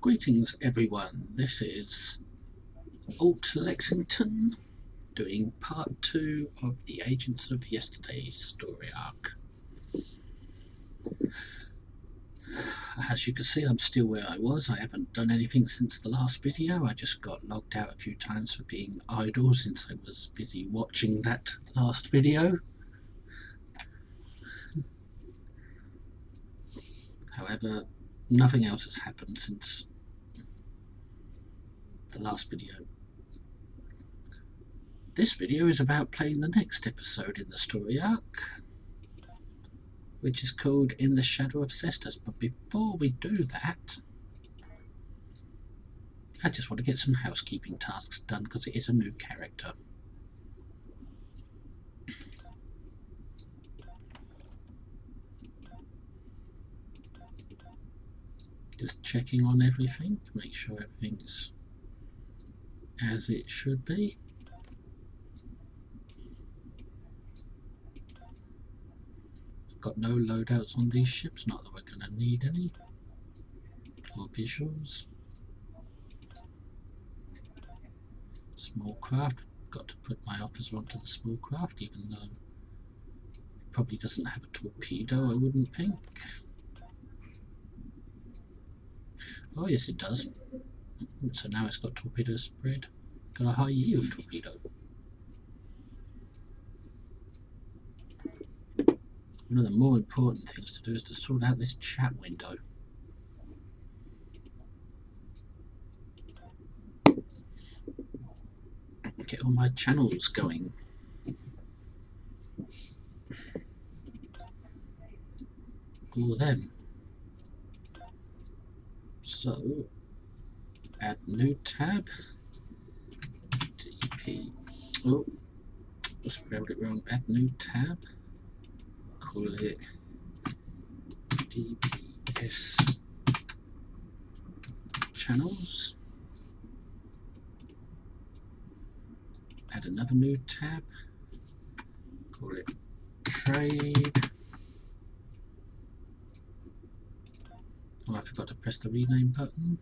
Greetings everyone, this is Alt Lexington doing part 2 of the Agents of Yesterday's story arc. As you can see, I'm still where I was. I haven't done anything since the last video. I just got logged out a few times for being idle since I was busy watching that last video. However, nothing else has happened since the last video. This video is about playing the next episode in the story arc, which is called In the Shadow of Cestus. But before we do that, I just want to get some housekeeping tasks done because it is a new character. Just checking on everything to make sure everything's as it should be. I've got no loadouts on these ships, not that we're going to need any, or visuals. Small craft, got to put my officer onto the small craft, even though it probably doesn't have a torpedo, I wouldn't think. Oh yes it does. So now it's got torpedo spread. Got a high yield torpedo. One of the more important things to do is to sort out this chat window. Get all my channels going. All them. So, add new tab. DP. Oh, just spelled it wrong. Add new tab. Call it DPS channels. Add another new tab. Call it trade. Oh, I forgot to press the rename button.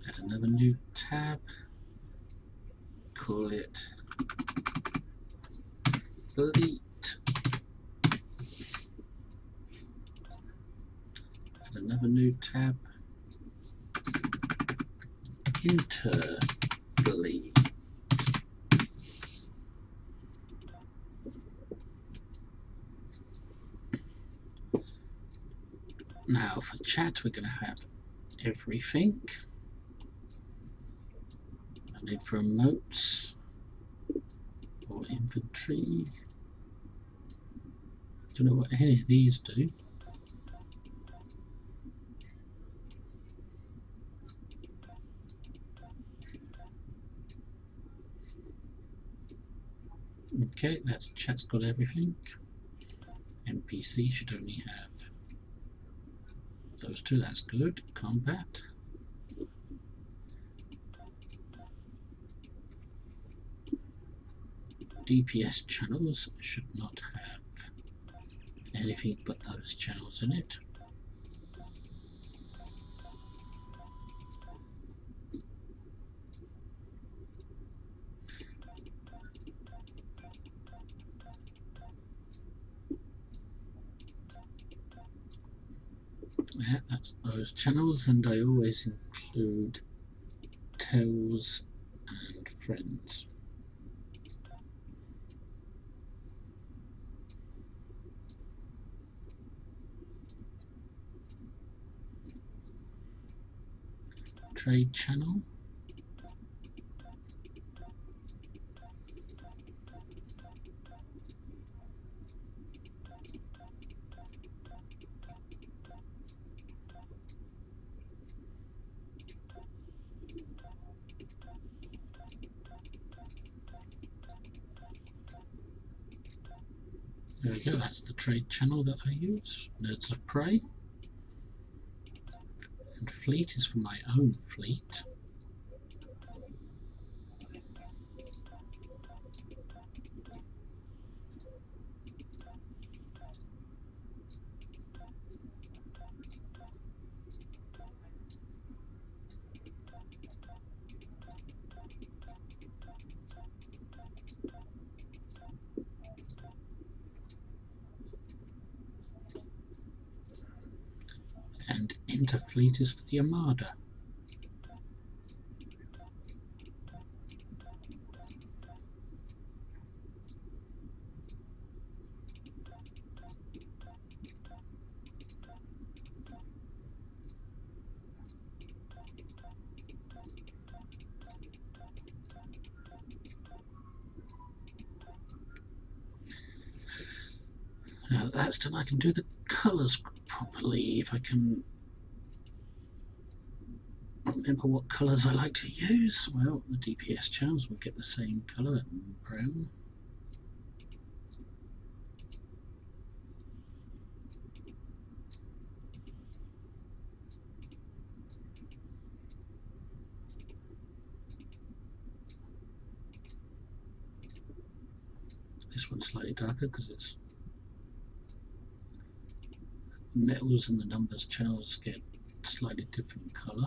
Add another new tab. Call it fleet. Add another new tab. Interfleet. Now for chat we're going to have everything. I need remotes or inventory. Don't know what any of these do. Okay, that's chat's got everything. NPC should only have those two, that's good. Combat. DPS channels should not have anything but those channels in it. Yeah, that's those channels, and I always include tells and friends. Trade channel. There we go, that's the trade channel that I use. Nerds of Prey. And fleet is for my own fleet. Interfleet is for the Armada. Now that's done, I can do the colours properly if I can remember what colours I like to use. Well, the DPS channels will get the same colour, brown. This one's slightly darker because it's metals and the numbers channels get slightly different colour.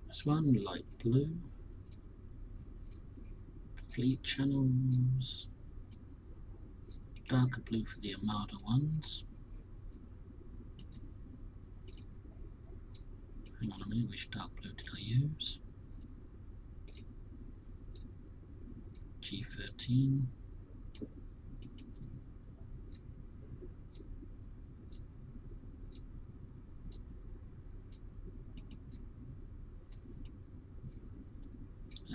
This one, light blue. Fleet channels, darker blue for the Armada ones. Hang on a minute, which dark blue did I use? G13.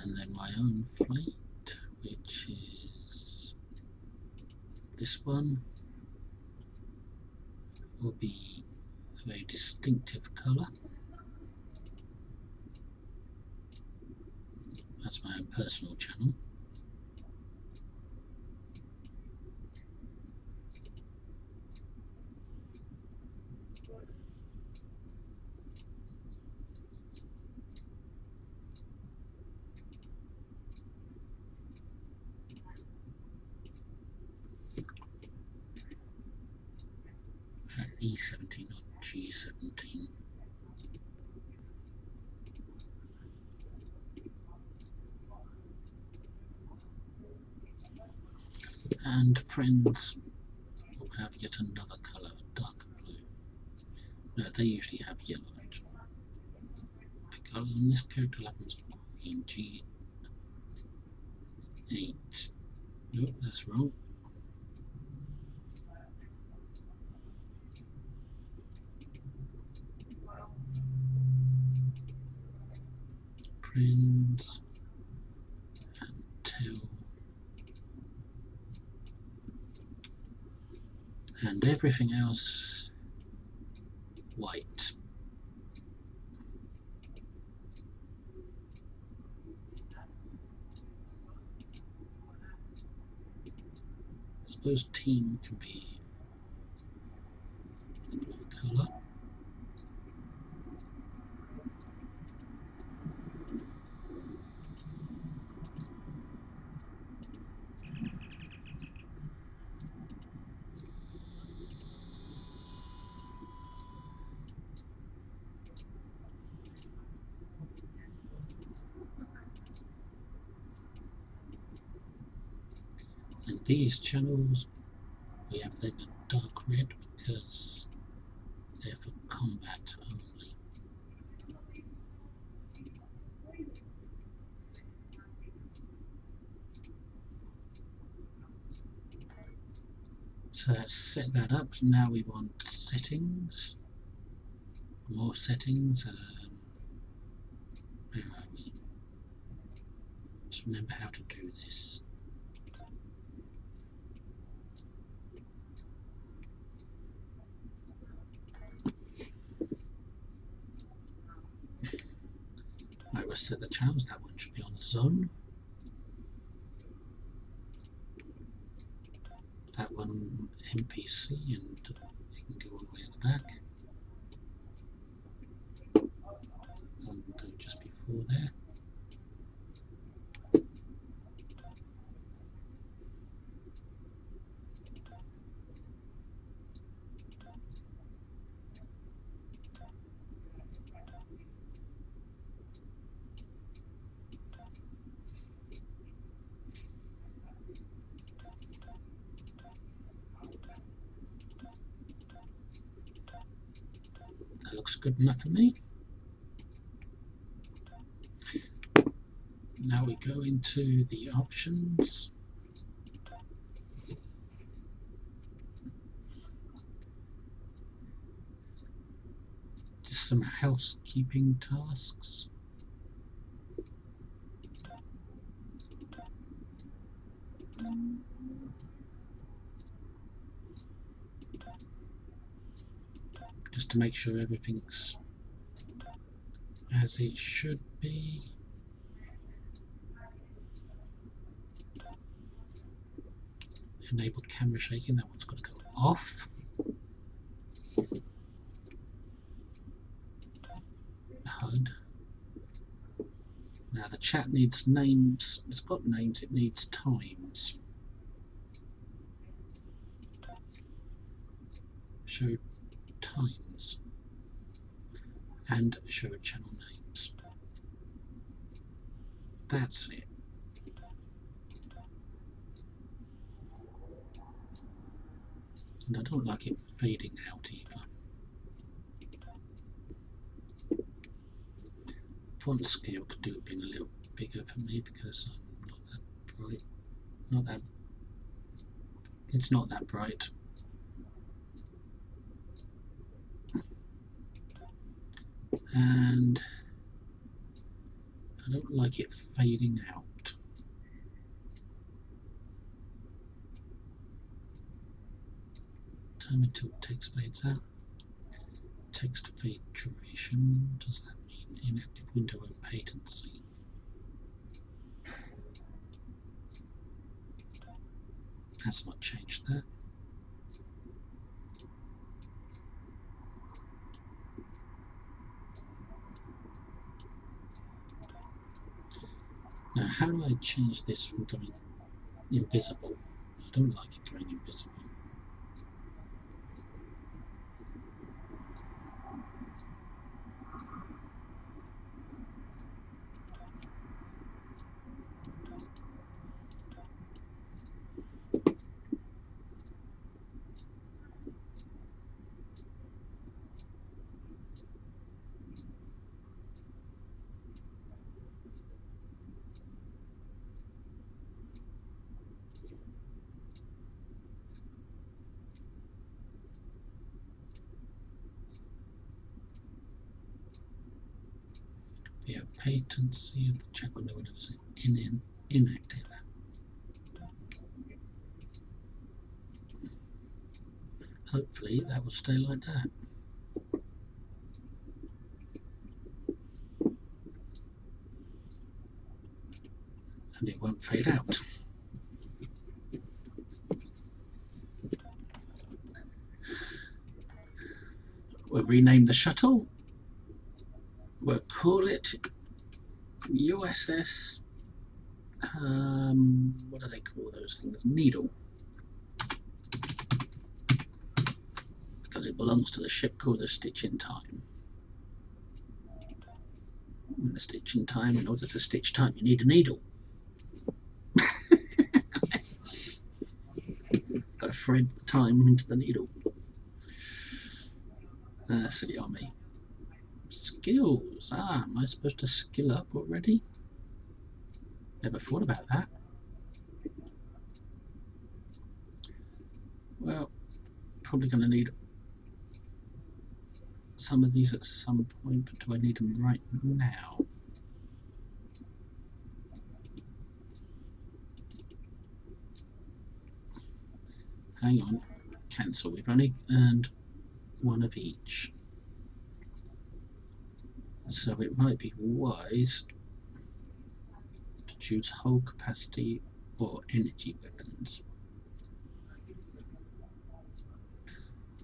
And then my own fleet, which is this one, will be a very distinctive colour. That's my own personal channel. E17, not G17. And friends will have yet another colour, darker blue. No, they usually have yellow. The colour on this character happens to be in G8. Nope, that's wrong. Friends and tell. And everything else white. I suppose team can be the blue colour. And these channels, we have them in dark red because they're for combat only. So let's set that up. Now we want settings. More settings. Where are we? Just remember how to do this. Right, we'll set the channels. That one should be on zone. That one NPC, and it can go all the way at the back. And go just before there. good enough for me. Now we go into the options. Just some housekeeping tasks. Just to make sure everything's as it should be. Enabled camera shaking, that one's got to go off. HUD. Now the chat needs names. It's got names, it needs times. Show times. And show channel names. That's it. And I don't like it fading out either. Font scale could do with being a little bigger for me because I'm not that bright. Not that. It's not that bright. And I don't like it fading out. Time until text fades out. Text fade duration. Does that mean inactive window opatency? That's not changed that. Now, how do I change this from going invisible? I don't like it going invisible. The opatency of the chat window when it was inactive. Hopefully that will stay like that. And it won't fade out. We'll rename the shuttle. We'll call it USS, what do they call those things? Needle. Because it belongs to the ship called the Stitch in Time. And the Stitch in Time, in order to stitch time, you need a needle. Got to thread the time into the needle. Silly on me. Skills. Am I supposed to skill up already? Never thought about that. Well, probably going to need some of these at some point, but do I need them right now? Hang on. Cancel. We've only earned one of each. So it might be wise to choose hull capacity or energy weapons.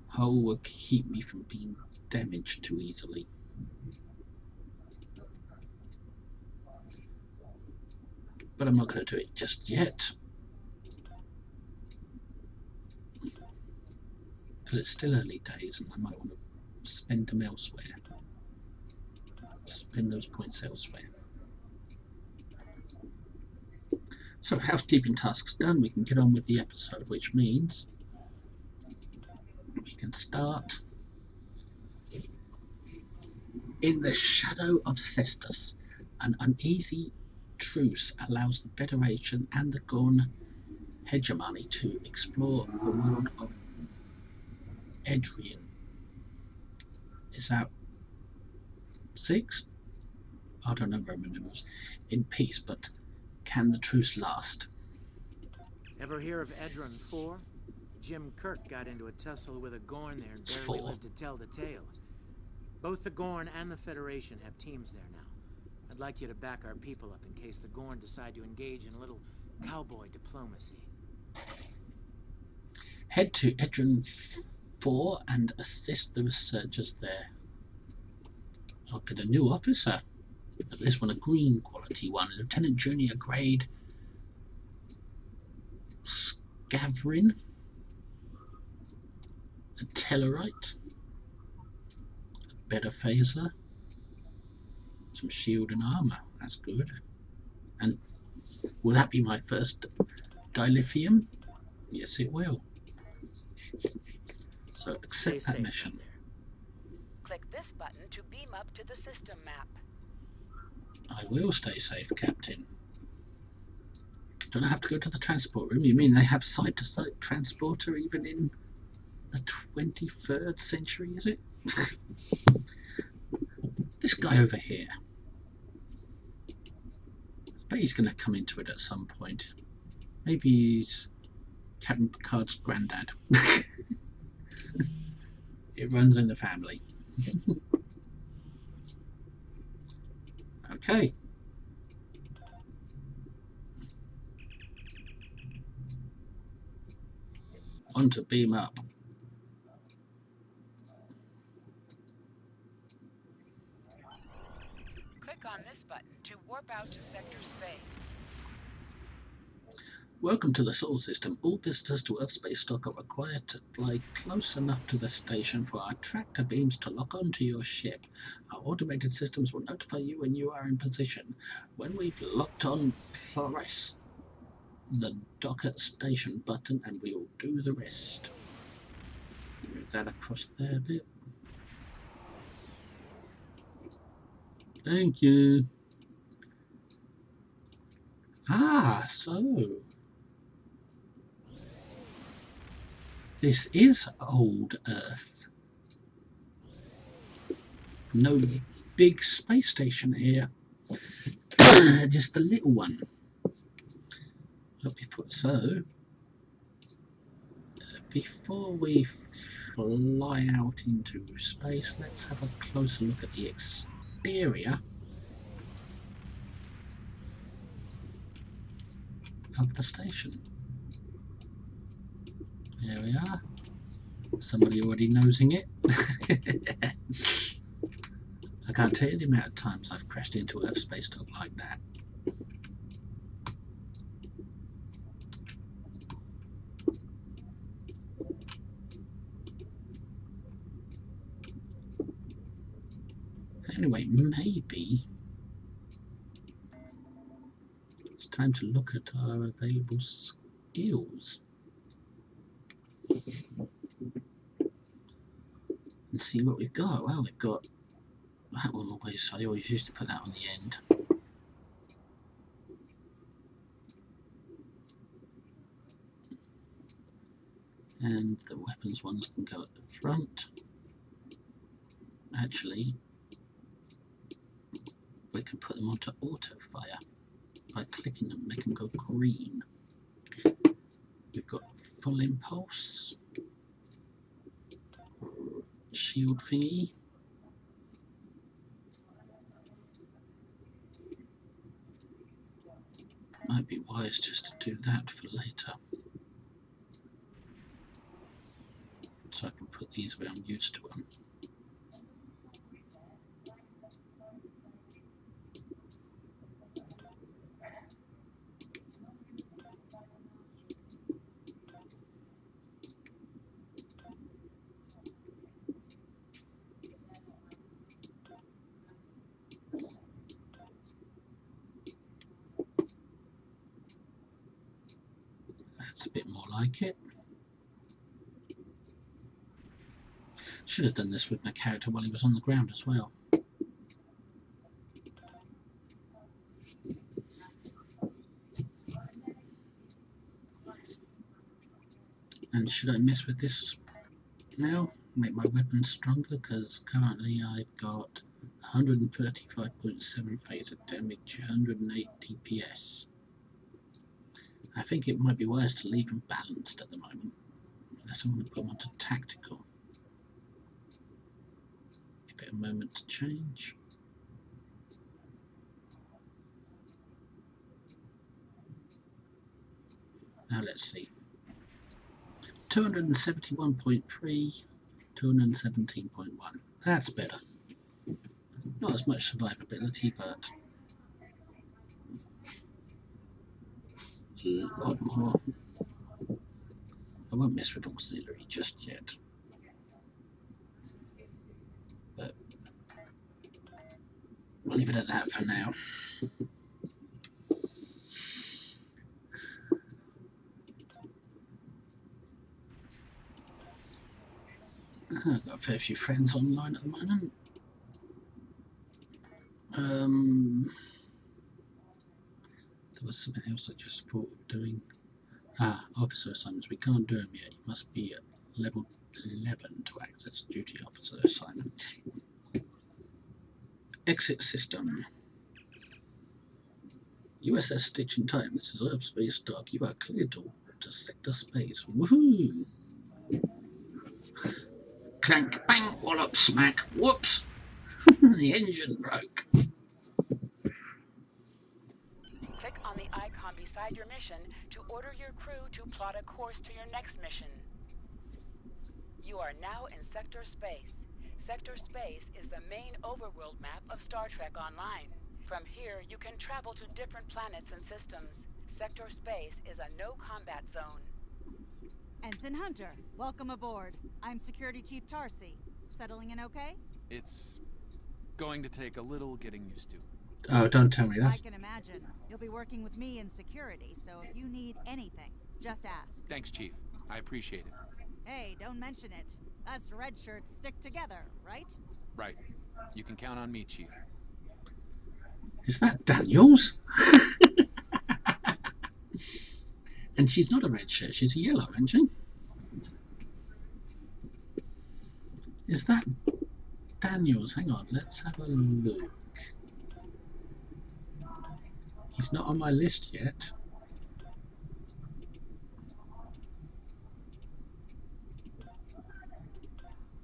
Hull will keep me from being damaged too easily. But I'm not going to do it just yet. Because it's still early days and I might want to spend them elsewhere. Spend those points elsewhere. So housekeeping tasks done, we can get on with the episode, which means we can start In the shadow of Cestus, an uneasy truce allows the Federation and the Gorn hegemony to explore the world of Edrian. Is that 6? I don't know Roman numerals. In peace, but can the truce last? Ever hear of Edron 4? Jim Kirk got into a tussle with a Gorn there and barely lived to tell the tale. Both the Gorn and the Federation have teams there now. I'd like you to back our people up in case the Gorn decide to engage in a little cowboy diplomacy. Head to Edron 4 and assist the researchers there. I'll get a new officer. This one a green quality one. Lieutenant Junior grade Scavrin. A Tellarite. A better phaser. Some shield and armor. That's good. And will that be my first dilithium? Yes, it will. So accept that mission. Click this button to beam up to the system map. I will stay safe, Captain. Don't I have to go to the transport room? You mean they have site-to-site transporter even in the 23rd century, is it? This guy over here. I bet he's going to come into it at some point. Maybe he's Captain Picard's granddad. It runs in the family. Okay. On to beam up. Click on this button to warp out to sector space. Welcome to the Sol System. All visitors to Earth space dock are required to fly close enough to the station for our tractor beams to lock onto your ship. Our automated systems will notify you when you are in position. When we've locked on, press the dock at station button and we'll do the rest. Move that across there a bit. Thank you. Ah, so this is old Earth. No big space station here. Just a little one. Before we fly out into space, let's have a closer look at the exterior of the station. There we are. Somebody already nosing it. I can't tell you the amount of times I've crashed into Earth space dock like that. Anyway, maybe it's time to look at our available skills and see what we've got. Well, we've got that one always. I always used to put that on the end. And the weapons ones can go at the front. Actually, we can put them onto auto fire by clicking them, make them go green. We've got full impulse, shield thingy, might be wise just to do that for later, so I can put these where I'm used to them. That's a bit more like it. Should have done this with my character while he was on the ground as well. Should I mess with this now? Make my weapon stronger, because currently I've got 135.7 phaser damage, 108 DPS. I think it might be wise to leave them balanced at the moment, unless I want to put them onto tactical. Give it a moment to change. Now let's see. 271.3, 217.1. That's better. Not as much survivability, but a lot more. I won't mess with auxiliary just yet. But we'll leave it at that for now. I've got a fair few friends online at the moment. There was something else I just thought of doing. Officer assignments. We can't do them yet. You must be at level 11 to access duty officer assignment. Exit system. USS Stitch in Time. This is Earth Space Dock. You are cleared to sector space. Woohoo! Clank, bang, wallop, smack, whoops! The engine broke. Click on the icon beside your mission to order your crew to plot a course to your next mission. You are now in Sector Space. Sector Space is the main overworld map of Star Trek Online. From here, you can travel to different planets and systems. Sector Space is a no-combat zone. Ensign Hunter, welcome aboard. I'm Security Chief Tarsi. Settling in okay? It's going to take a little getting used to. Oh, don't tell me that. I can imagine. You'll be working with me in security, so if you need anything, just ask. Thanks, Chief. I appreciate it. Hey, don't mention it. Us red shirts stick together, right? Right. You can count on me, Chief. Is that Daniels? And she's not a red shirt, she's a yellow, isn't she? Is that Daniels? Hang on, let's have a look. He's not on my list yet.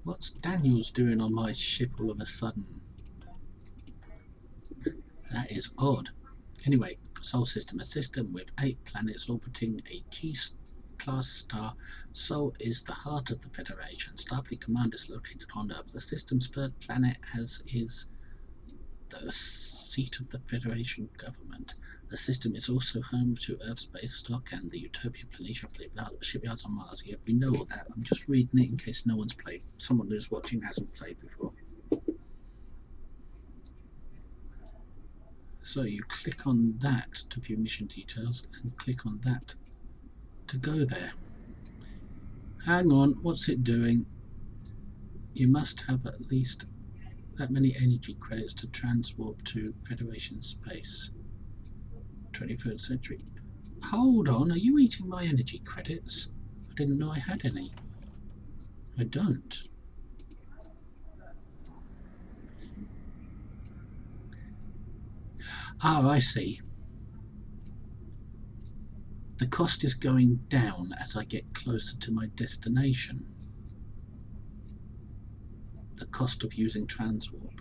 What's Daniels doing on my ship all of a sudden? That is odd. Anyway, Sol system, a system with 8 planets orbiting a G-class star. Sol is the heart of the Federation. Starfleet Command is located on Earth. The system's third planet is the seat of the Federation government. The system is also home to Earth Space Stock and the Utopia Planitia shipyards on Mars. Yeah, we know all that. I'm just reading it in case no one's played. Someone who's watching hasn't played before. So you click on that to view mission details and click on that to go there. Hang on, what's it doing? You must have at least that many energy credits to transwarp to Federation space. 23rd century. Hold on, are you eating my energy credits? I didn't know I had any. I don't. Oh, I see. The cost is going down as I get closer to my destination. The cost of using transwarp.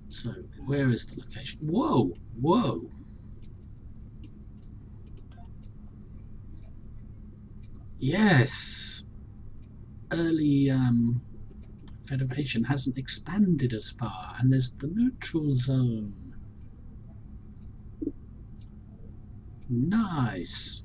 So, where is the location? Whoa! Whoa! Yes! Early Federation hasn't expanded as far, and there's the neutral zone. Nice!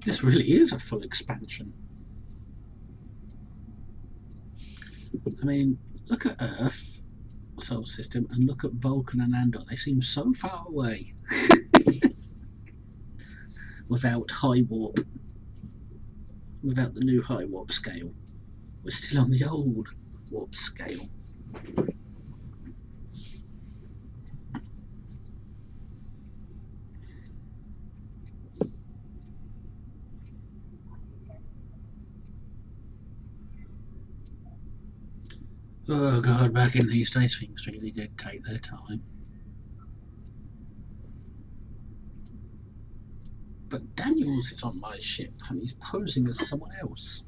This really is a full expansion. I mean, look at Earth, solar system, and look at Vulcan and Andor. They seem so far away. Without high warp. Without the new high warp scale. We're still on the old warp scale. Oh god, back in these days things really did take their time. But Daniels is on my ship and he's posing as someone else.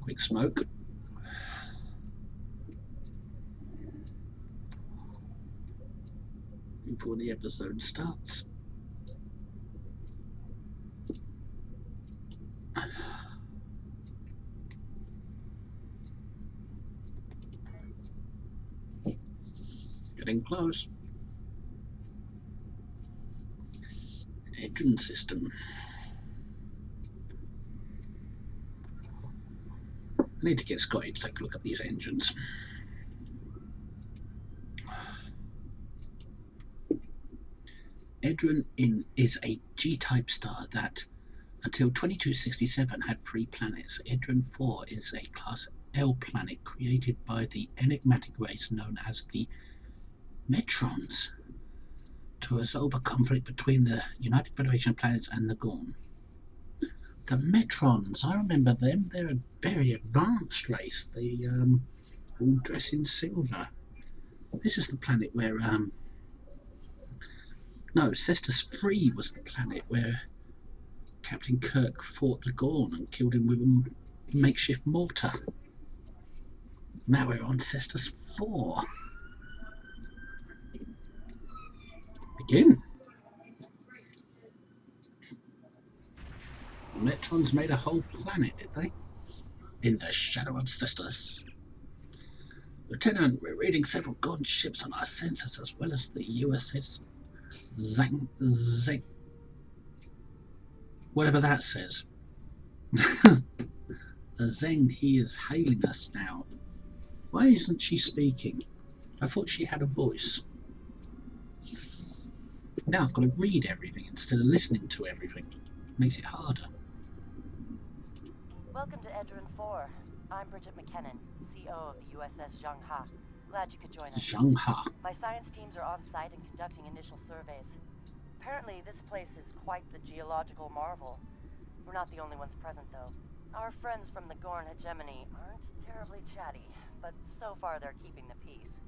Quick smoke. Before the episode starts. Getting close. Engine system. I need to get Scotty to take a look at these engines. Edron is a G-type star that, until 2267, had 3 planets. Edron 4 is a Class L planet created by the enigmatic race known as the Metrons to resolve a conflict between the United Federation of Planets and the Gorn. The Metrons, I remember them. They're a very advanced race. They all dress in silver. This is the planet where no, Cestus 3 was the planet where Captain Kirk fought the Gorn and killed him with a makeshift mortar. Now we're on Cestus 4. Begin. The Metrons made a whole planet, did they? In the shadow of Cestus. Lieutenant, we're reading several Gorn ships on our sensors as well as the USS Zang, whatever that says. The Zeng, he is hailing us now. Why isn't she speaking? I thought she had a voice. Now I've got to read everything instead of listening to everything. Makes it harder. Welcome to Edron 4. I'm Bridget McKinnon, CO of the USS Zhangha. Glad you could join us. Zhangha. My science teams are on site and conducting initial surveys. Apparently, this place is quite the geological marvel. We're not the only ones present, though. Our friends from the Gorn hegemony aren't terribly chatty, but so far they're keeping the peace.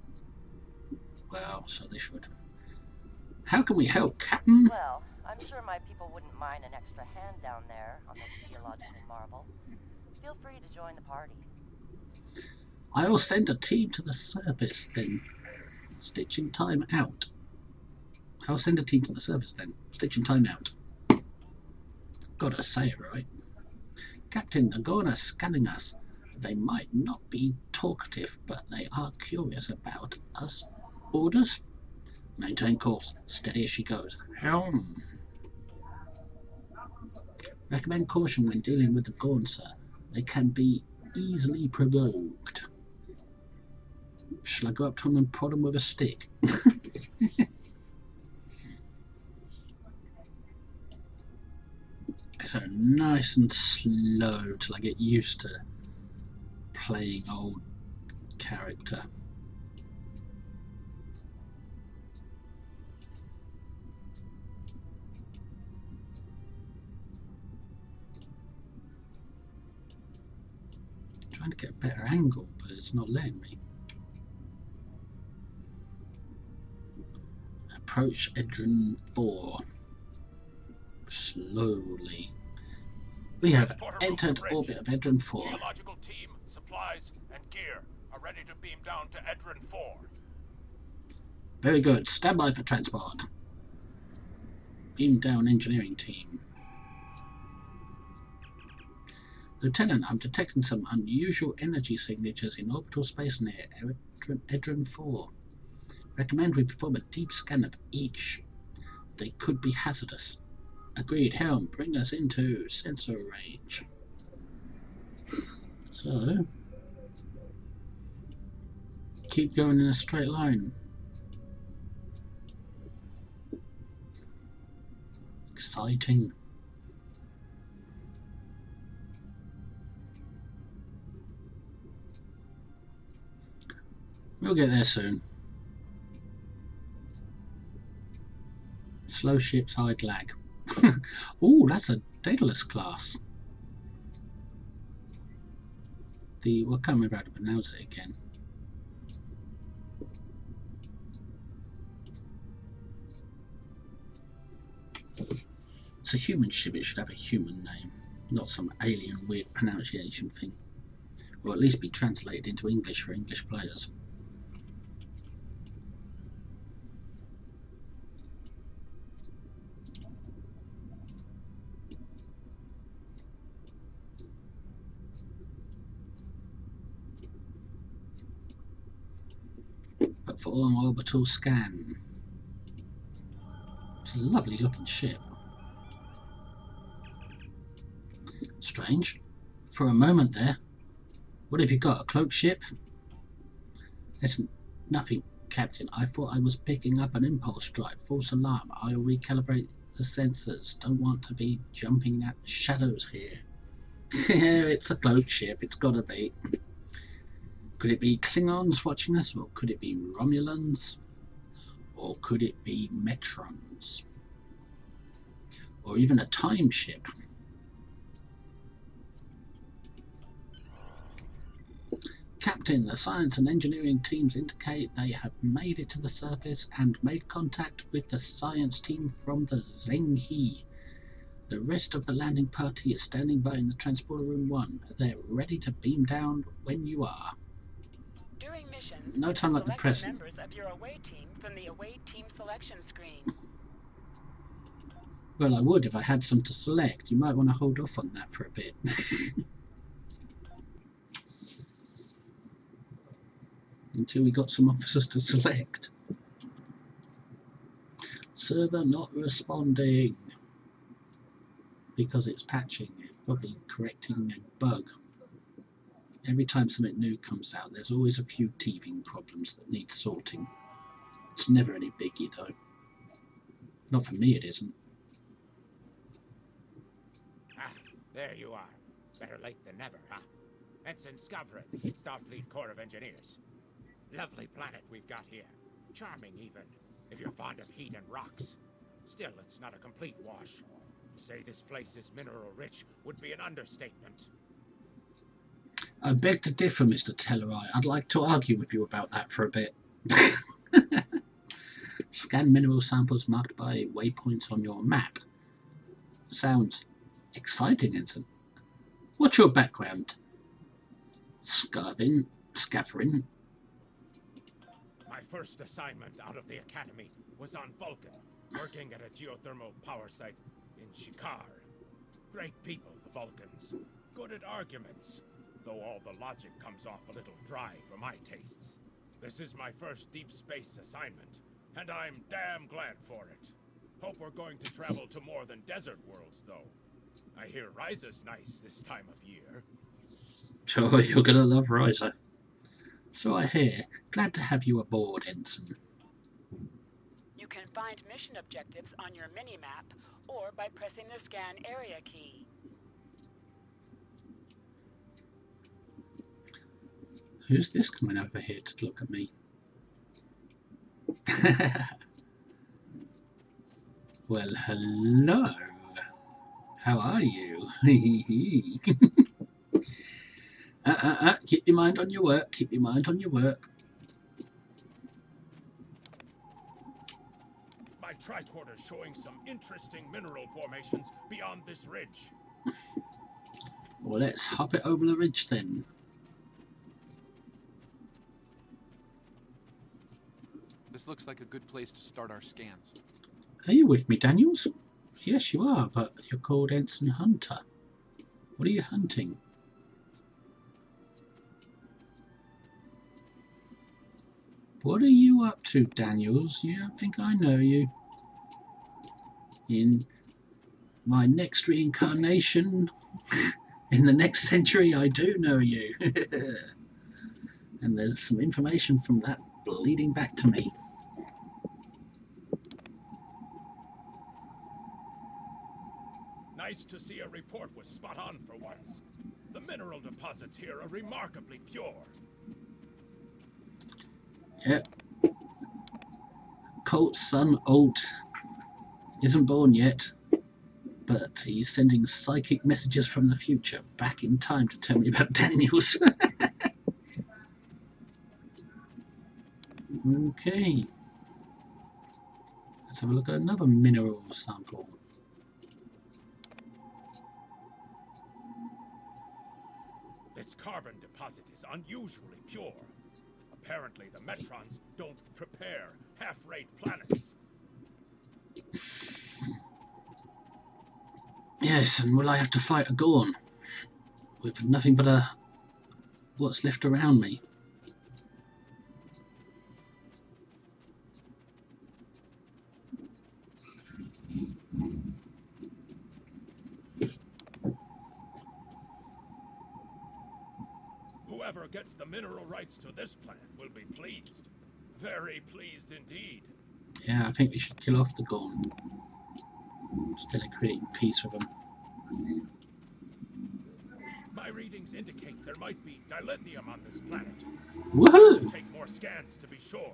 Well, so they should. How can we help, Captain? Well, I'm sure my people wouldn't mind an extra hand down there on the geological marvel. Feel free to join the party. I'll send a team to the surface then. Stitching time out. I'll send a team to the surface then. Stitching time out. Gotta say it right. Captain, the Gorn are scanning us. They might not be talkative, but they are curious about us. Orders? Maintain course. Steady as she goes. Helm. Recommend caution when dealing with the Gorn, sir. They can be easily provoked. Shall I go up to them and prod them with a stick? So nice and slow till I get used to playing old character. Trying to get a better angle, but it's not letting me. Approach Edron 4. Slowly. We have entered orbit of Edron 4. Geological team, supplies, and gear are ready to beam down to Edron 4. Very good. Stand by for transport. Beam down engineering team. Lieutenant, I'm detecting some unusual energy signatures in orbital space near Edron 4. Recommend we perform a deep scan of each. They could be hazardous. Agreed. Helm, bring us into sensor range. So, keep going in a straight line. Exciting. We'll get there soon. Slow ships, high lag. Ooh, that's a Daedalus class. I can't remember how to pronounce it again. It's a human ship, it should have a human name, not some alien weird pronunciation thing. Or at least be translated into English for English players. Perform orbital scan. It's a lovely looking ship. Strange. For a moment there. What have you got? A cloak ship? It's nothing, Captain. I thought I was picking up an impulse drive. False alarm. I'll recalibrate the sensors. Don't want to be jumping at shadows here. It's a cloak ship. It's gotta be. Could it be Klingons watching us? Or could it be Romulans? Or could it be Metrons? Or even a time ship? Captain, the science and engineering teams indicate they have made it to the surface and made contact with the science team from the Zenghi. The rest of the landing party is standing by in the transporter room 1. They're ready to beam down when you are. During missions, no time like the present. Members of your away team from the away team selection screen. Well, I would if I had some to select. You might want to hold off on that for a bit. Until we got some officers to select. Server not responding. Because it's patching, it's probably correcting a bug. Every time something new comes out, there's always a few teething problems that need sorting. It's never any biggie though. Not for me it isn't. Ah, there you are. Better late than never, huh? Ensign Skavrin, Starfleet Corps of Engineers. Lovely planet we've got here. Charming even, if you're fond of heat and rocks. Still, it's not a complete wash. To say this place is mineral rich would be an understatement. I beg to differ, Mr. Tellerai. I'd like to argue with you about that for a bit. Scan mineral samples marked by waypoints on your map. Sounds exciting, Ensign. What's your background? Scaverin? My first assignment out of the academy was on Vulcan, working at a geothermal power site in Shikar. Great people, the Vulcans. Good at arguments, though all the logic comes off a little dry for my tastes. This is my first deep space assignment, and I'm damn glad for it. Hope we're going to travel to more than desert worlds, though. I hear Ryza's nice this time of year. Sure, you're gonna love Ryza. So I hear. Glad to have you aboard, Ensign. You can find mission objectives on your mini-map or by pressing the scan area key. Who's this coming over here to look at me? Well, hello. How are you? Keep your mind on your work. Keep your mind on your work. My tricorder's showing some interesting mineral formations beyond this ridge. Well, let's hop it over the ridge then. This looks like a good place to start our scans. Are you with me, Daniels? Yes, you are, but you're called Ensign Hunter. What are you hunting? What are you up to, Daniels? You don't think I know you? In my next reincarnation, in the next century, I do know you. And there's some information from that leading back to me. Nice to see a report was spot on for once. The mineral deposits here are remarkably pure. Yep. Colt's son, Alt, isn't born yet, but he's sending psychic messages from the future back in time to tell me about Daniels. Okay. Let's have a look at another mineral sample. This carbon deposit is unusually pure. Apparently the Metrons don't prepare half-rate planets. Yes, and will I have to fight a Gorn with nothing but what's left around me? Whoever gets the mineral rights to this planet will be pleased. Very pleased indeed. Yeah, I think we should kill off the Gorn instead of creating peace with them. My readings indicate there might be dilithium on this planet. Woohoo! Take more scans to be sure.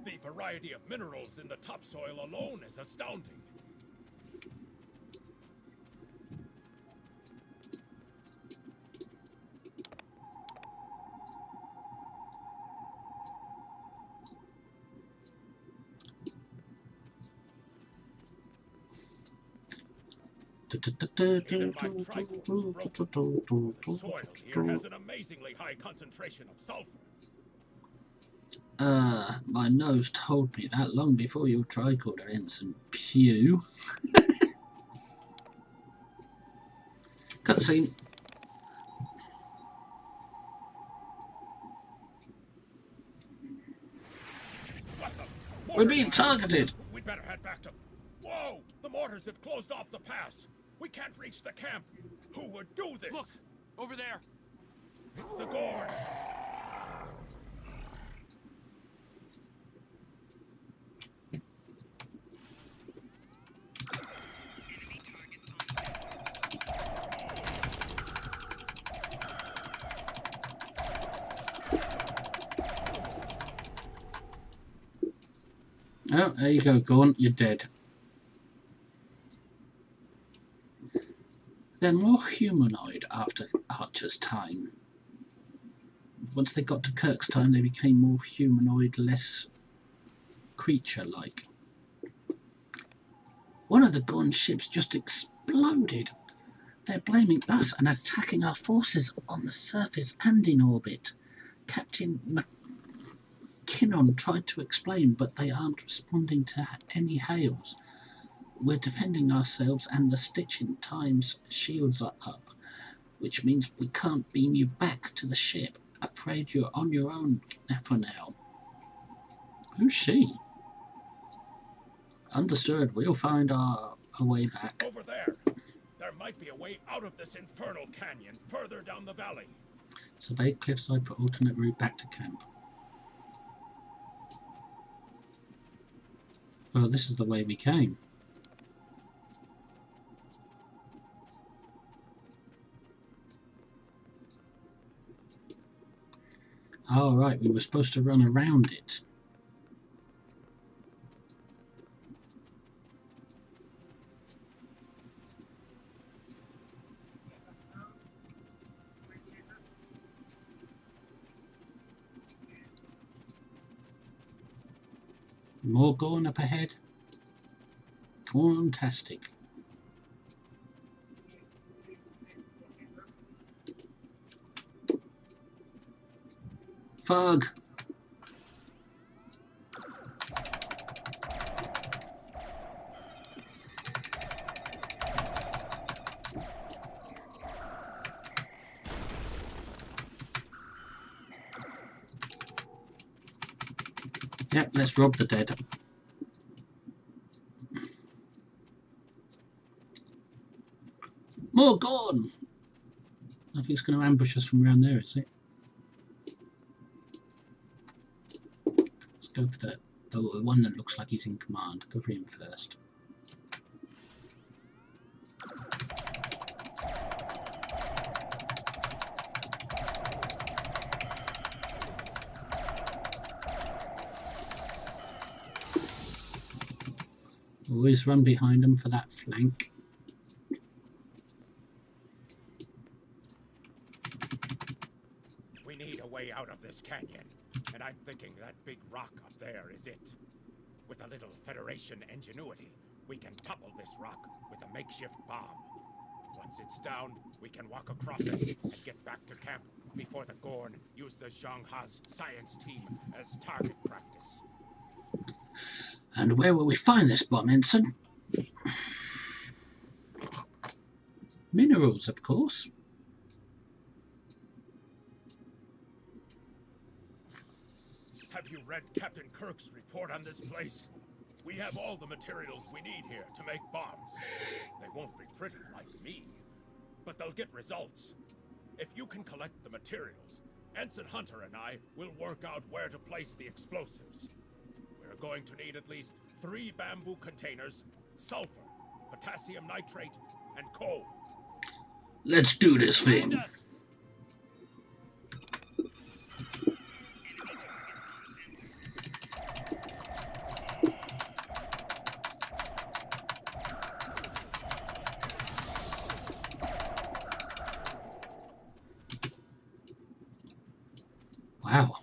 The variety of minerals in the topsoil alone is astounding. Even my tricol was broken. The soil here has an amazingly high concentration of sulfur. My nose told me that long before your tricorder, Ensign Pew. Cutscene. We're being targeted. We'd better head back to... Whoa! The mortars have closed off the pass. We can't reach the camp. Who would do this? Look! Over there! It's the Gorn! Oh, there you go, Gorn, you're dead. They're more humanoid after Archer's time. Once they got to Kirk's time, they became more humanoid, less creature-like. One of the Gorn ships just exploded. They're blaming us and attacking our forces on the surface and in orbit. Captain McKinnon tried to explain, but they aren't responding to any hails. We're defending ourselves and the Stitch-in Time's shields are up, which means we can't beam you back to the ship. Afraid you're on your own for now. Who's she? Understood. We'll find our way back. Over there. There might be a way out of this infernal canyon further down the valley. Survey cliffside for alternate route back to camp. Well, this is the way we came. Oh, right, we were supposed to run around it. More Gorn up ahead. Fantastic. Fug. Yep, let's rob the dead. More gone! Nothing's going to ambush us from around there, is it? Let's go for the one that looks like he's in command. Go for him first. Always run behind them for that flank. We need a way out of this canyon, and I'm thinking that big rock up there is it. With a little Federation ingenuity, we can topple this rock with a makeshift bomb. Once it's down, we can walk across it and get back to camp before the Gorn use the Zhangha's science team as target practice. And where will we find this bomb, Ensign? Minerals, of course. Have you read Captain Kirk's report on this place? We have all the materials we need here to make bombs. They won't be pretty like me, but they'll get results. If you can collect the materials, Ensign Hunter and I will work out where to place the explosives. We're going to need at least 3 bamboo containers, sulfur, potassium nitrate, and coal. Let's do this thing. Wow.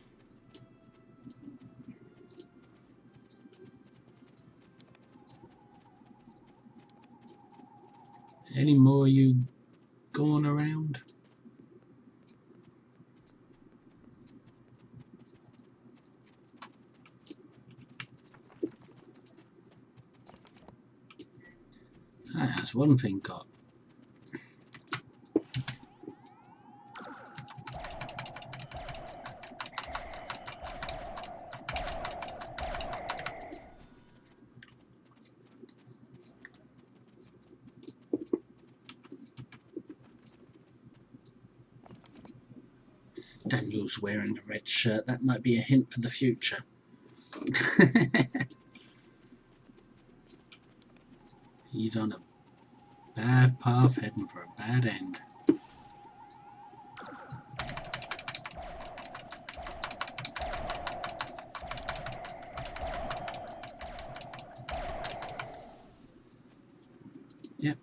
Any more you going around? Ah, that's one thing got. Daniel's wearing a red shirt. That might be a hint for the future. He's on a bad path, heading for a bad end. Yep.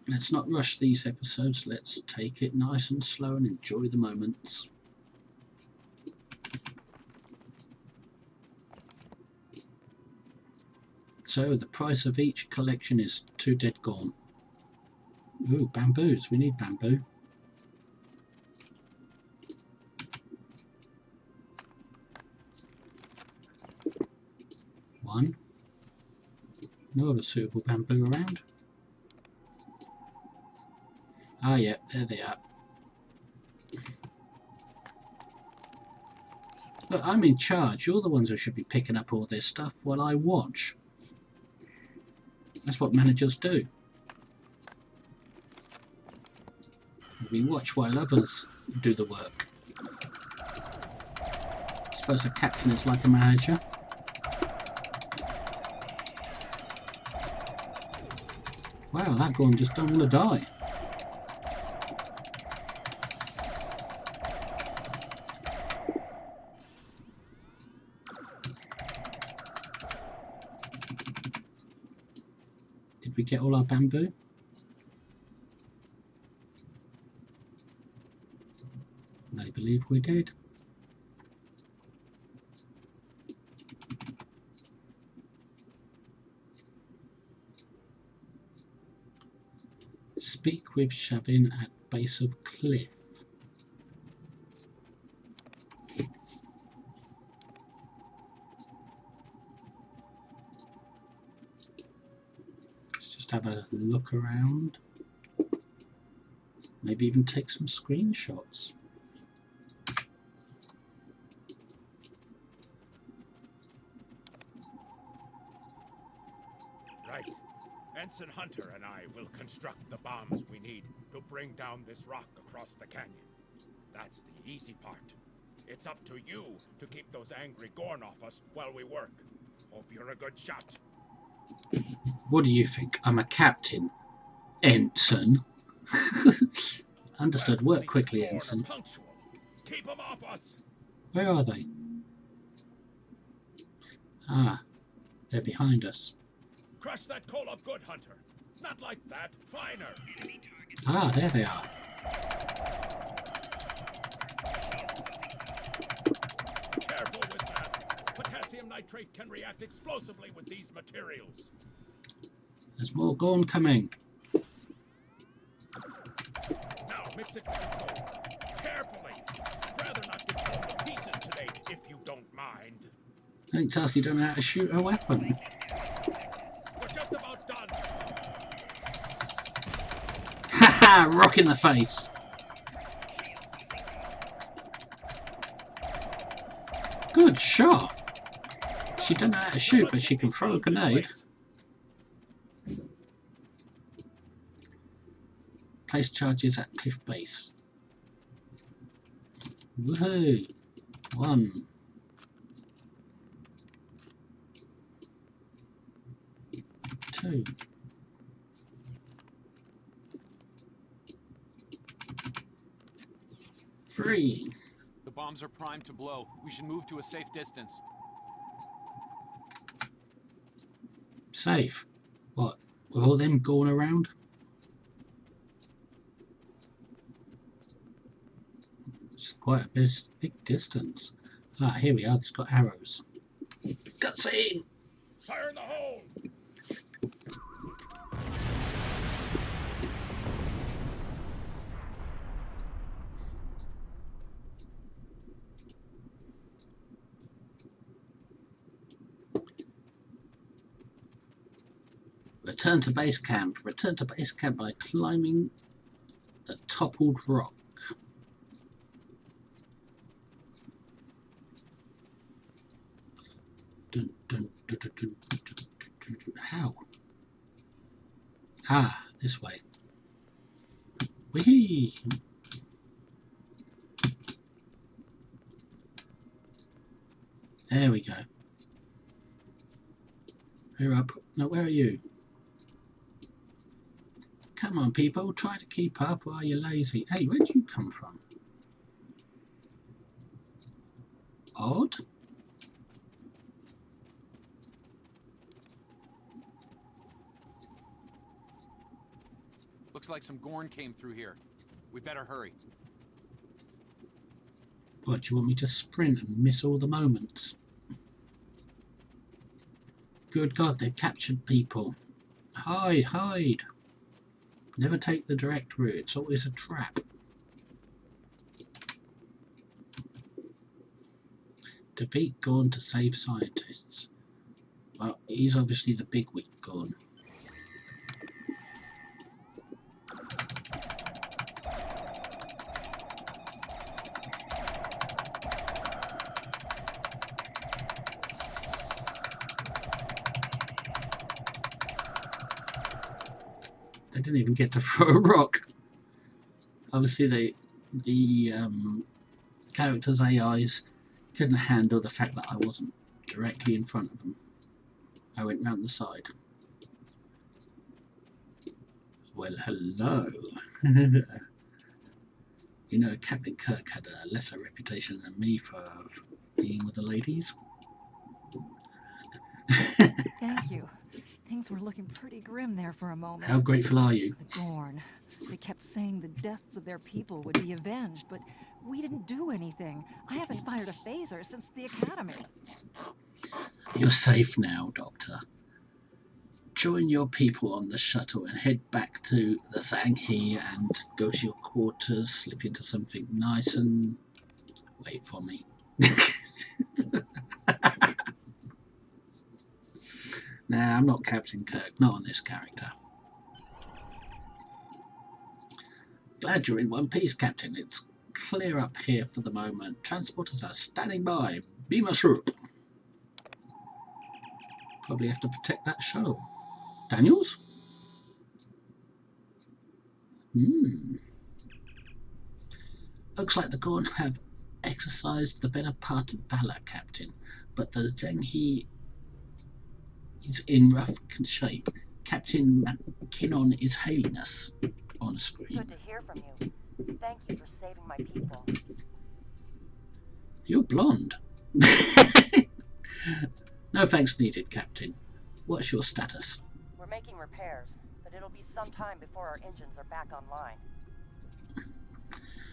Let's not rush these episodes. Let's take it nice and slow and enjoy the moments. So the price of each collection is 2 dead Gorn. Ooh, bamboos. We need bamboo. One. No other suitable bamboo around. Ah, yeah, there they are. Look, I'm in charge. You're the ones who should be picking up all this stuff while I watch. That's what managers do. We watch while others do the work. I suppose a captain is like a manager. Wow, that Gorn just don't want to die. Did we get all our bamboo? I believe we did. Speak with Shavin at base of cliff. Let's just have a look around. Maybe even take some screenshots. Right. Ensign Hunter and I will construct the bombs we need to bring down this rock across the canyon. That's the easy part. It's up to you to keep those angry Gorn off us while we work. Hope you're a good shot. What do you think? I'm a captain, Ensign. Understood. Well, Work quickly, Gorn are Ensign. punctual. Keep them off us. Where are they? Ah, they're behind us. Crush that coal up good, Hunter. Not like that. Finer. Ah, there they are. Careful with that. Potassium nitrate can react explosively with these materials. There's more Gorn coming. Now mix it with the coal. Carefully. I'd rather not get blown to pieces today, if you don't mind. I think Darcy don't know how to shoot a weapon. We're just about done. Haha! Rock in the face. Good shot. She don't know how to shoot, but she can throw a grenade. Place charges at cliff base. Woohoo! 1. 2. 3. The bombs are primed to blow. We should move to a safe distance. Safe? What? With all them going around? It's quite a big distance. Ah, here we are. It's got arrows. Cutscene! Fire in the hole! Return to base camp. Return to base camp by climbing the toppled rock. Dun, dun, dun, dun, dun, dun, dun, dun, dun. How? Ah, this way. Whee! There we go. We're up. Now, where are you? Come on, people, try to keep up, or are you lazy? Hey, where'd you come from? Odd? Looks like some Gorn came through here. We better hurry. What, do you want me to sprint and miss all the moments? Good God, they've captured people. Hide, hide. Never take the direct route, it's always a trap. Defeat Gorn to save scientists. Well, he's obviously the big weak Gorn. They didn't even get to throw a rock. Obviously, the characters' AIs couldn't handle the fact that I wasn't directly in front of them. I went round the side. Well, hello. You know, Captain Kirk had a lesser reputation than me for being with the ladies. Thank you. Things were looking pretty grim there for a moment. How grateful are you? The Gorn. They kept saying the deaths of their people would be avenged, but we didn't do anything. I haven't fired a phaser since the academy. You're safe now, Doctor. Join your people on the shuttle and head back to the Zanghe and go to your quarters, slip into something nice and wait for me. Nah, I'm not Captain Kirk, not on this character. Glad you're in one piece, Captain. It's clear up here for the moment. Transporters are standing by. Beam us up. Probably have to protect that shuttle. Daniels? Looks like the Gorn have exercised the better part of valor, Captain, but the Zenghi is in rough shape. Captain McKinnon is hailing us on screen. Good to hear from you. Thank you for saving my people. You're blonde. No thanks needed, Captain. What's your status? We're making repairs, but it'll be some time before our engines are back online.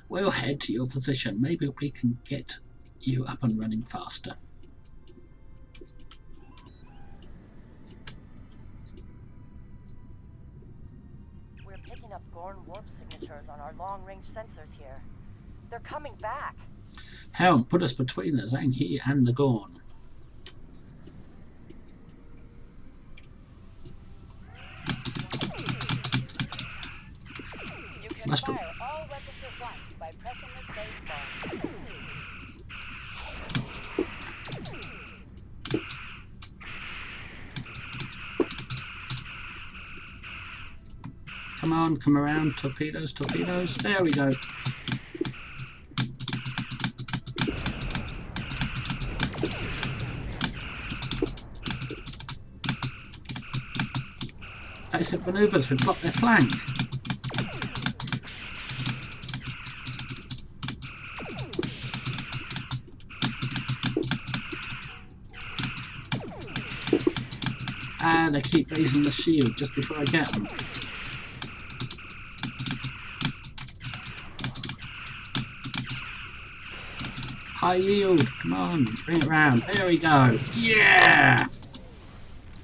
We'll head to your position. Maybe we can get you up and running faster. We're picking up Gorn warp signatures on our long-range sensors here. They're coming back. Helm, put us between the Zanghi and the Gorn. You can fire all weapons at once by pressing the space bar. Come on, come around. Torpedoes, torpedoes. There we go. Basic maneuvers, we've blocked their flank. Ah, they keep raising the shield just before I get them. High yield, come on, bring it round. There we go. Yeah!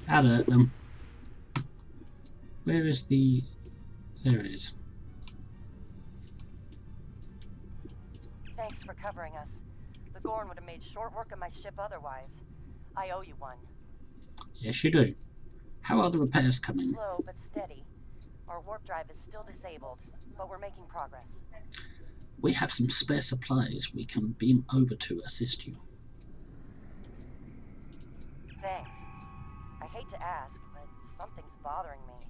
That hurt them. Where is the... There it is. Thanks for covering us. The Gorn would have made short work of my ship otherwise. I owe you one. Yes, you do. How are the repairs coming? Slow but steady. Our warp drive is still disabled, but we're making progress. We have some spare supplies we can beam over to assist you. Thanks. I hate to ask, but something's bothering me.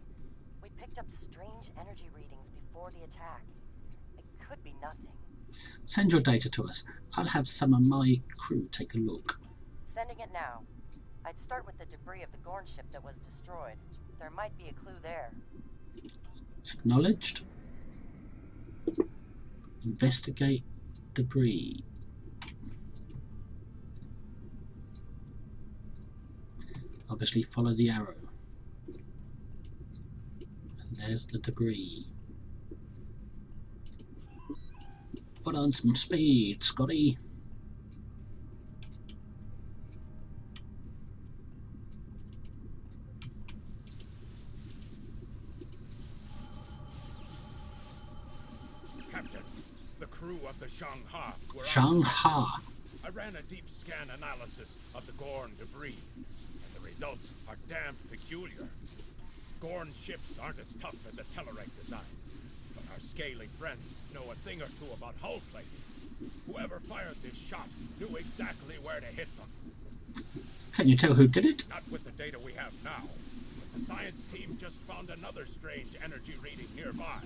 We picked up strange energy readings before the attack. It could be nothing. Send your data to us. I'll have some of my crew take a look. Sending it now. I'd start with the debris of the Gorn ship that was destroyed. There might be a clue there. Acknowledged. Investigate debris. Obviously follow the arrow. And there's the debris. Put on some speed, Scotty. Captain, the crew of the Shanghai were Shanghai. I ran a deep scan analysis of the Gorn debris, and the results are damn peculiar. Gorn ships aren't as tough as a Tellarite design, but our scaly friends know a thing or two about hull plating. Whoever fired this shot knew exactly where to hit them. Can you tell who did it? Not with the data we have now, but the science team just found another strange energy reading nearby.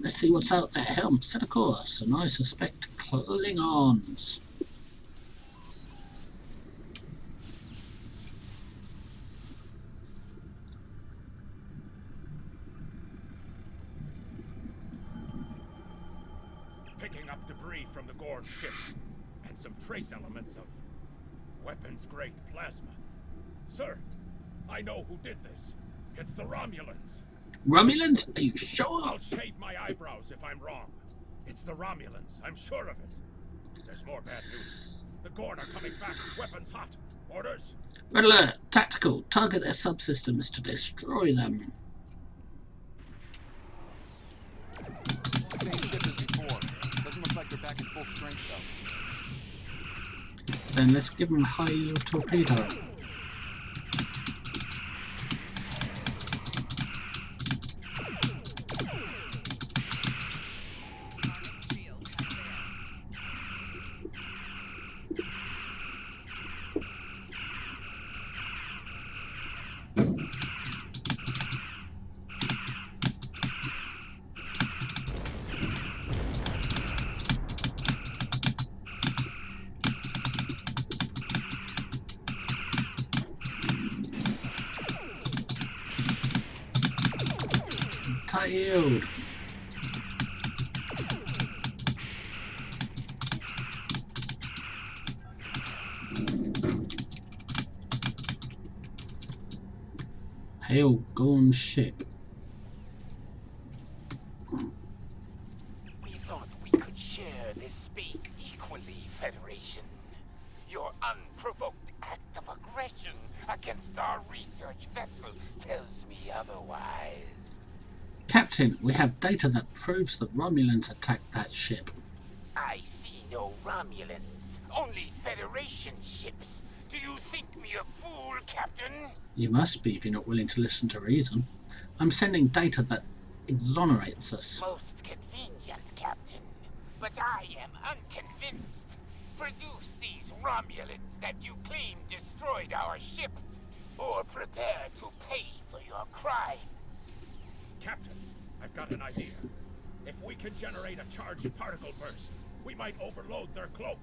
Let's see what's out there. Helm, set a course, and I suspect Klingons. Picking up debris from the Gorn ship, and some trace elements of weapons-grade plasma. Sir, I know who did this. It's the Romulans. Romulans? Are you sure? I'll shave my eyebrows if I'm wrong. It's the Romulans, I'm sure of it. There's more bad news. The Gorn are coming back, weapons hot. Orders? Red alert! Tactical. Target their subsystems to destroy them. It's the same ship as before. Doesn't look like they're back in full strength, though. Then let's give them a high yield torpedo. yield. Hail Gorn ship. We thought we could share this space equally, Federation. Your unprovoked act of aggression against our research vessel tells me otherwise. Captain, we have data that proves the Romulans attacked that ship. I see no Romulans, only Federation ships. Do you think me a fool, Captain? You must be if you're not willing to listen to reason. I'm sending data that exonerates us. Most convenient, Captain. But I am unconvinced. Produce these Romulans that you claim destroyed our ship, or prepare to pay for your crimes. Captain, I've got an idea. If we can generate a charged particle burst, we might overload their cloak.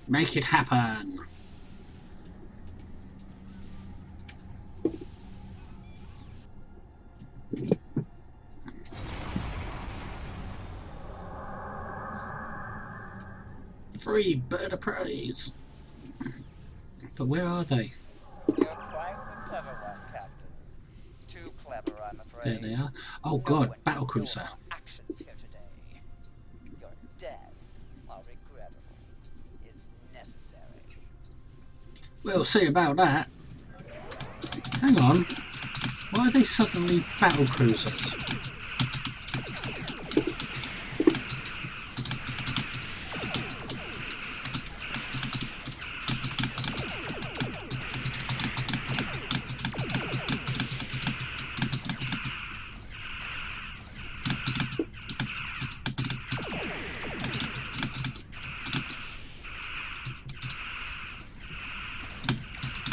Make it happen. Free bird of praise. But where are they? You're quite the clever one, Captain. Too clever, I'm afraid. There they are. Oh No god, one battlecruiser. can know our actions here today. Your death, while regrettable, is necessary. We'll see about that. Hang on. Why are they suddenly battlecruisers?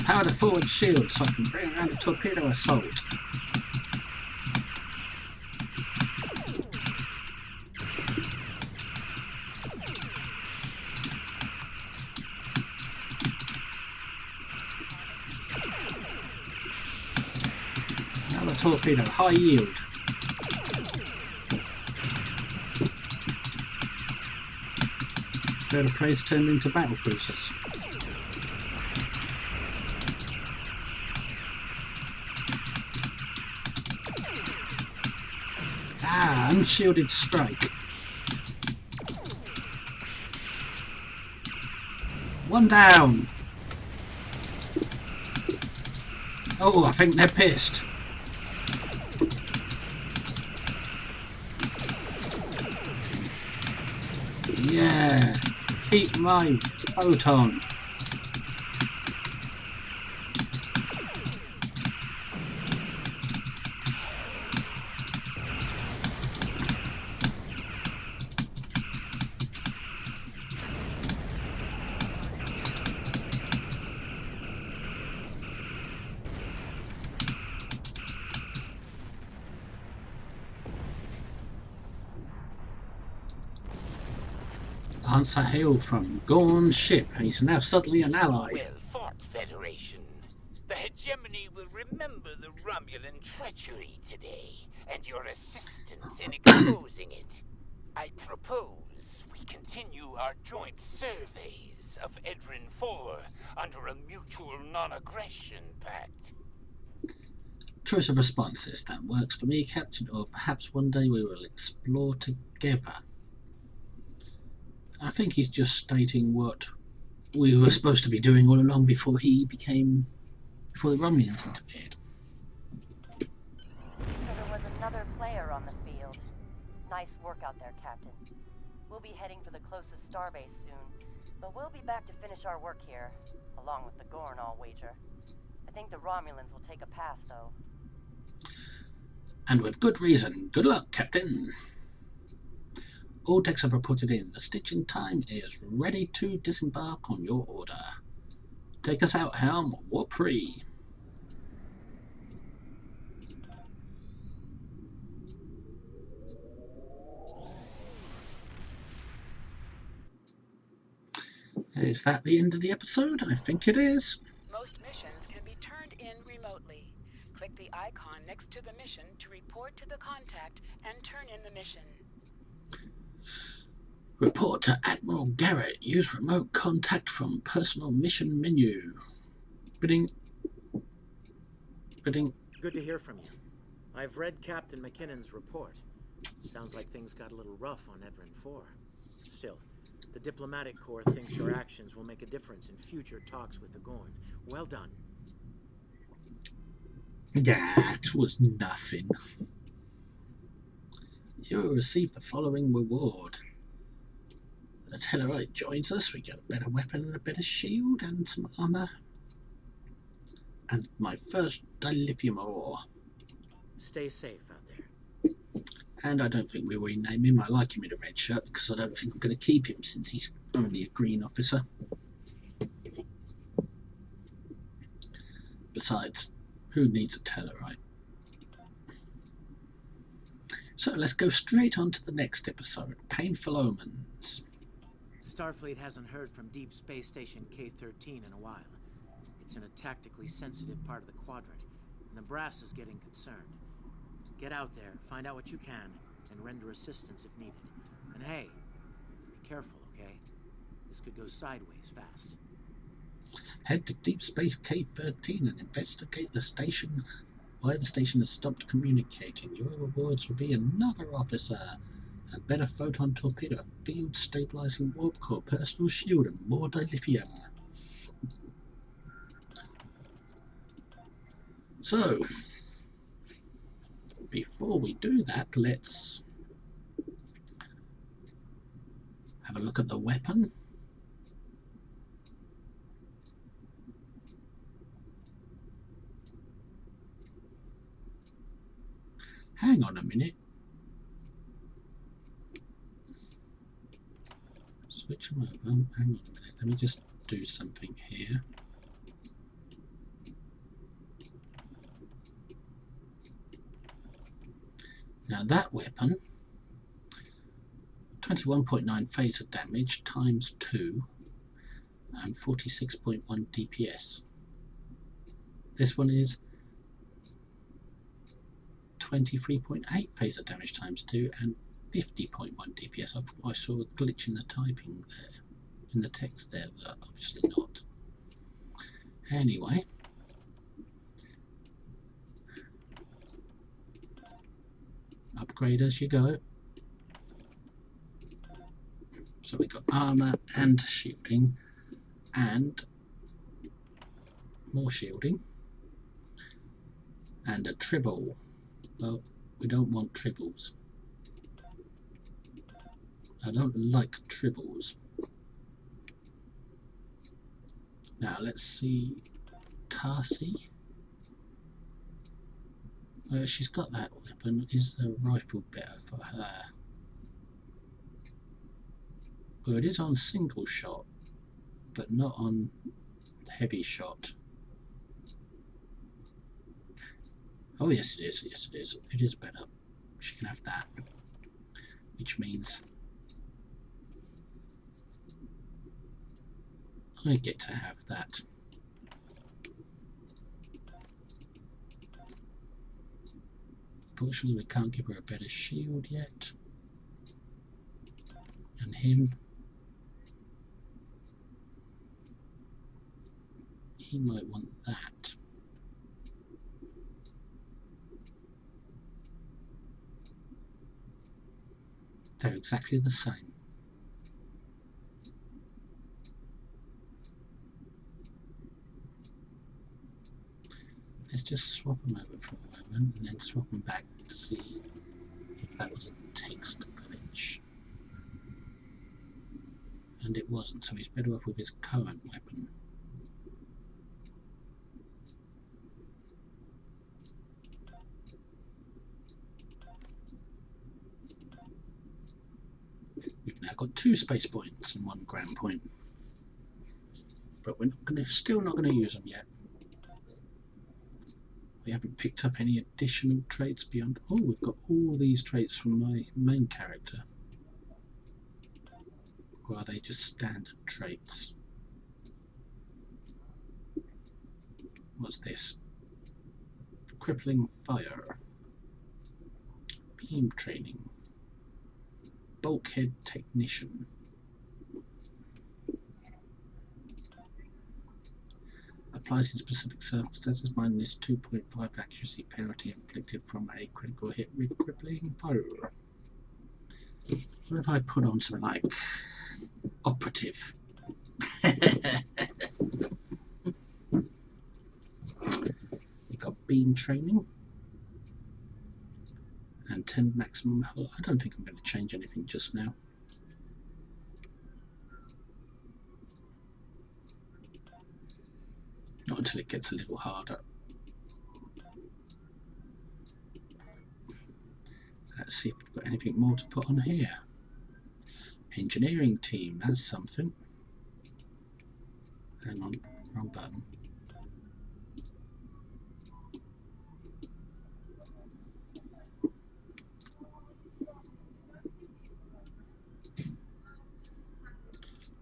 Power the forward shield so I can bring around a torpedo assault. Another torpedo, high yield. Bird of praise turned into battle cruisers. Ah, unshielded strike. One down. Oh, I think they're pissed. Yeah, keep my photon. Answer hail from Gorn ship. He's now suddenly an ally. Well fought, Federation. The hegemony will remember the Romulan treachery today, and your assistance in exposing it. I propose we continue our joint surveys of Edrin 4 under a mutual non-aggression pact. Choice of responses. That works for me, Captain, or perhaps one day we will explore together. I think he's just stating what we were supposed to be doing all along before the Romulans interfered. So there was another player on the field. Nice work out there, Captain. We'll be heading for the closest starbase soon, but we'll be back to finish our work here, along with the Gorn, I'll wager. I think the Romulans will take a pass, though. And with good reason. Good luck, Captain. All decks have reported in. The stitching time is ready to disembark on your order. Take us out, helm. Warp free. Is that the end of the episode? I think it is. Most missions can be turned in remotely. Click select the icon next to the mission to report to the contact and turn in the mission. Report to Admiral Garrett. Use remote contact from personal mission menu. Bidding. Good to hear from you. I've read Captain McKinnon's report. Sounds like things got a little rough on Edron 4. Still, the diplomatic corps thinks your actions will make a difference in future talks with the Gorn. Well done. That was nothing. You will receive the following reward. The Tellarite joins us. We get a better weapon and a better shield and some armor. And my first dilithium ore. Stay safe out there. And I don't think we'll rename him. I like him in a red shirt because I don't think I'm going to keep him since he's only a green officer. Besides, who needs a Tellarite? So let's go straight on to the next episode, Painful Omens. Starfleet hasn't heard from Deep Space Station K-13 in a while. It's in a tactically sensitive part of the quadrant, and the brass is getting concerned. Get out there, find out what you can, and render assistance if needed. And hey, be careful, okay? This could go sideways fast. Head to Deep Space K-13 and investigate the station. Why the station has stopped communicating. Your rewards will be another officer, a better photon torpedo, a field stabilizing warp core, personal shield, and more dilithium. So, before we do that, let's have a look at the weapon. Hang on a minute. Switch them over. Hang on a minute. Let me just do something here. Now that weapon, 21.9 phaser damage times 2 and 46.1 DPS. This one is 23.8 phaser damage times 2 and 50.1 DPS. I thought I saw a glitch in the typing there, in the text there, but obviously not. Anyway. Upgrade as you go. So we got armor and shielding and more shielding and a tribble. Well, we don't want tribbles. I don't like tribbles. Now let's see Tarsi. She's got that weapon. Is the rifle better for her? Well, it is on single shot, but not on heavy shot. Oh yes it is, yes it is. It is better. She can have that. Which means I get to have that. Unfortunately, we can't give her a better shield yet. And him, he might want that. They're exactly the same. Let's just swap them over for a moment and then swap them back to see if that was a text glitch. And it wasn't, so he's better off with his current weapon. We've now got 2 space points and 1 ground point. But we're still not going to use them yet. We haven't picked up any additional traits beyond... Oh, we've got all these traits from my main character. Or are they just standard traits? What's this? crippling fire, beam training, bulkhead technician. Applies in specific circumstances, minus 2.5 accuracy penalty inflicted from a critical hit with crippling fire. What if I put on something like operative? You got beam training and 10 maximum hull. I don't think I'm going to change anything just now. Not until it gets a little harder. Let's see if we've got anything more to put on here. Engineering team, that's something. Hang on, wrong button.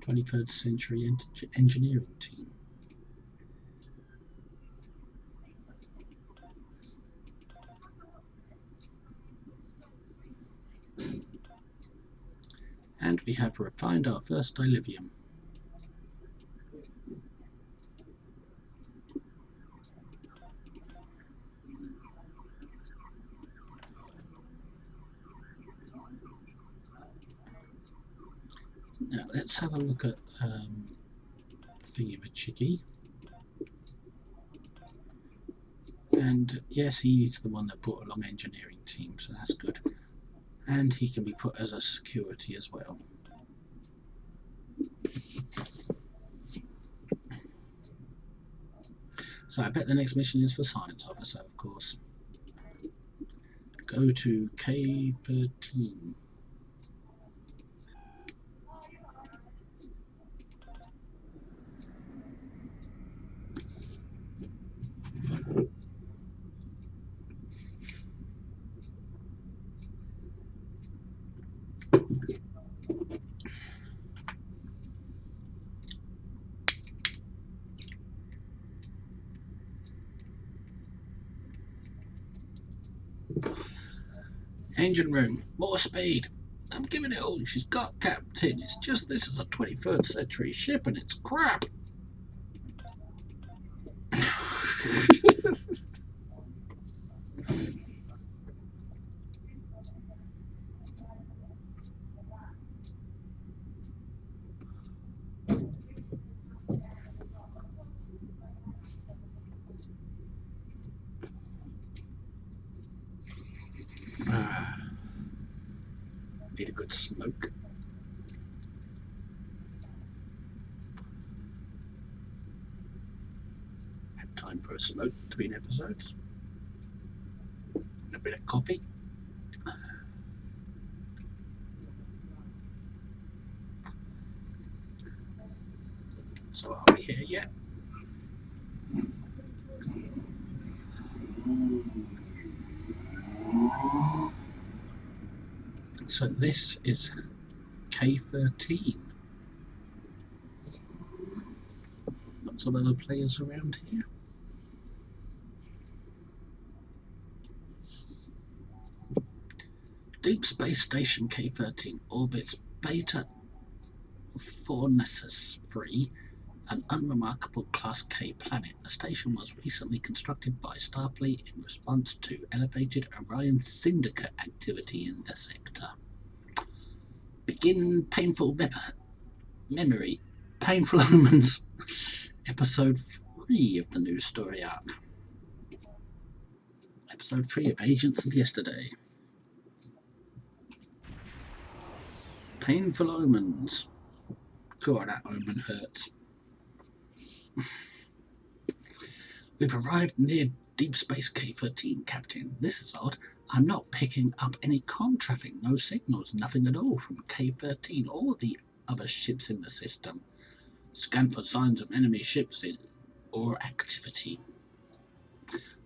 "21st century engineering team." And we have refined our first dilithium. Now let's have a look at Thingamajiggy. And yes, he's the one that brought along engineering team, so that's good. And he can be put as a security as well. So I bet the next mission is for science officer, of course. Go to K13. Engine room, more speed. I'm giving it all she's got, Captain. It's just this is a 21st century ship and it's crap. Need a good smoke. Had time for a smoke between episodes. And a bit of coffee. So are we here yet? So this is K13. Lots of other players around here. Deep Space Station K13 orbits Beta Fornessus 3, an unremarkable Class K planet. The station was recently constructed by Starfleet in response to elevated Orion Syndicate activity in the sector. Begin Painful Memory, Painful Omens, Episode 3 of the new story arc. Episode 3 of Agents of Yesterday. Painful Omens. God, that omen hurts. We've arrived near Deep Space K13, Captain. This is odd. I'm not picking up any comm traffic, no signals, nothing at all from K13 or the other ships in the system. Scan for signs of enemy ships or activity.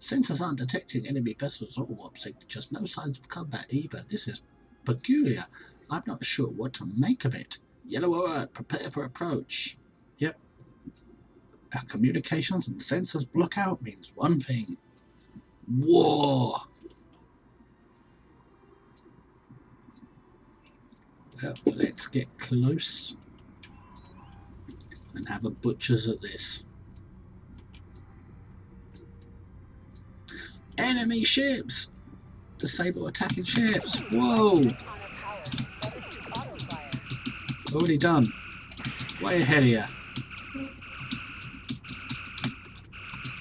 Sensors aren't detecting enemy vessels or warp signatures, no signs of combat either. This is peculiar. I'm not sure what to make of it. Yellow alert, prepare for approach. Yep. Our communications and sensors block out means one thing. Whoa! Well, let's get close and have a butcher's at this. Enemy ships! Disable attacking ships! Whoa! Already done. Way ahead of you.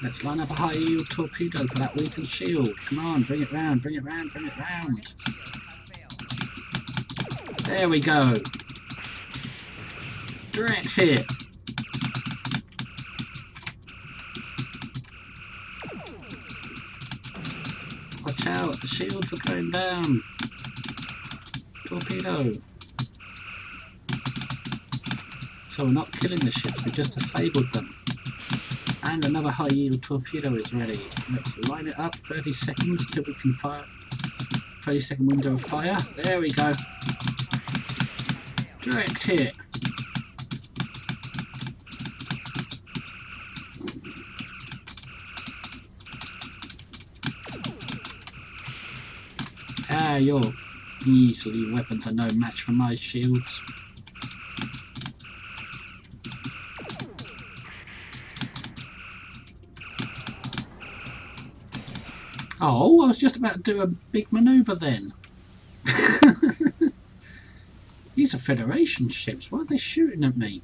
Let's line up a high yield torpedo for that weakened shield. Come on, bring it round, bring it round, bring it round. There we go. Direct hit. Watch out, the shields are going down. Torpedo. So we're not killing the ships, we just disabled them. And another high yield torpedo is ready. Let's line it up, 30 seconds till we can fire. 30-second window of fire. There we go. Direct hit. Ah, your measly weapons are no match for my shields. Oh, I was just about to do a big manoeuvre then. These are Federation ships. Why are they shooting at me?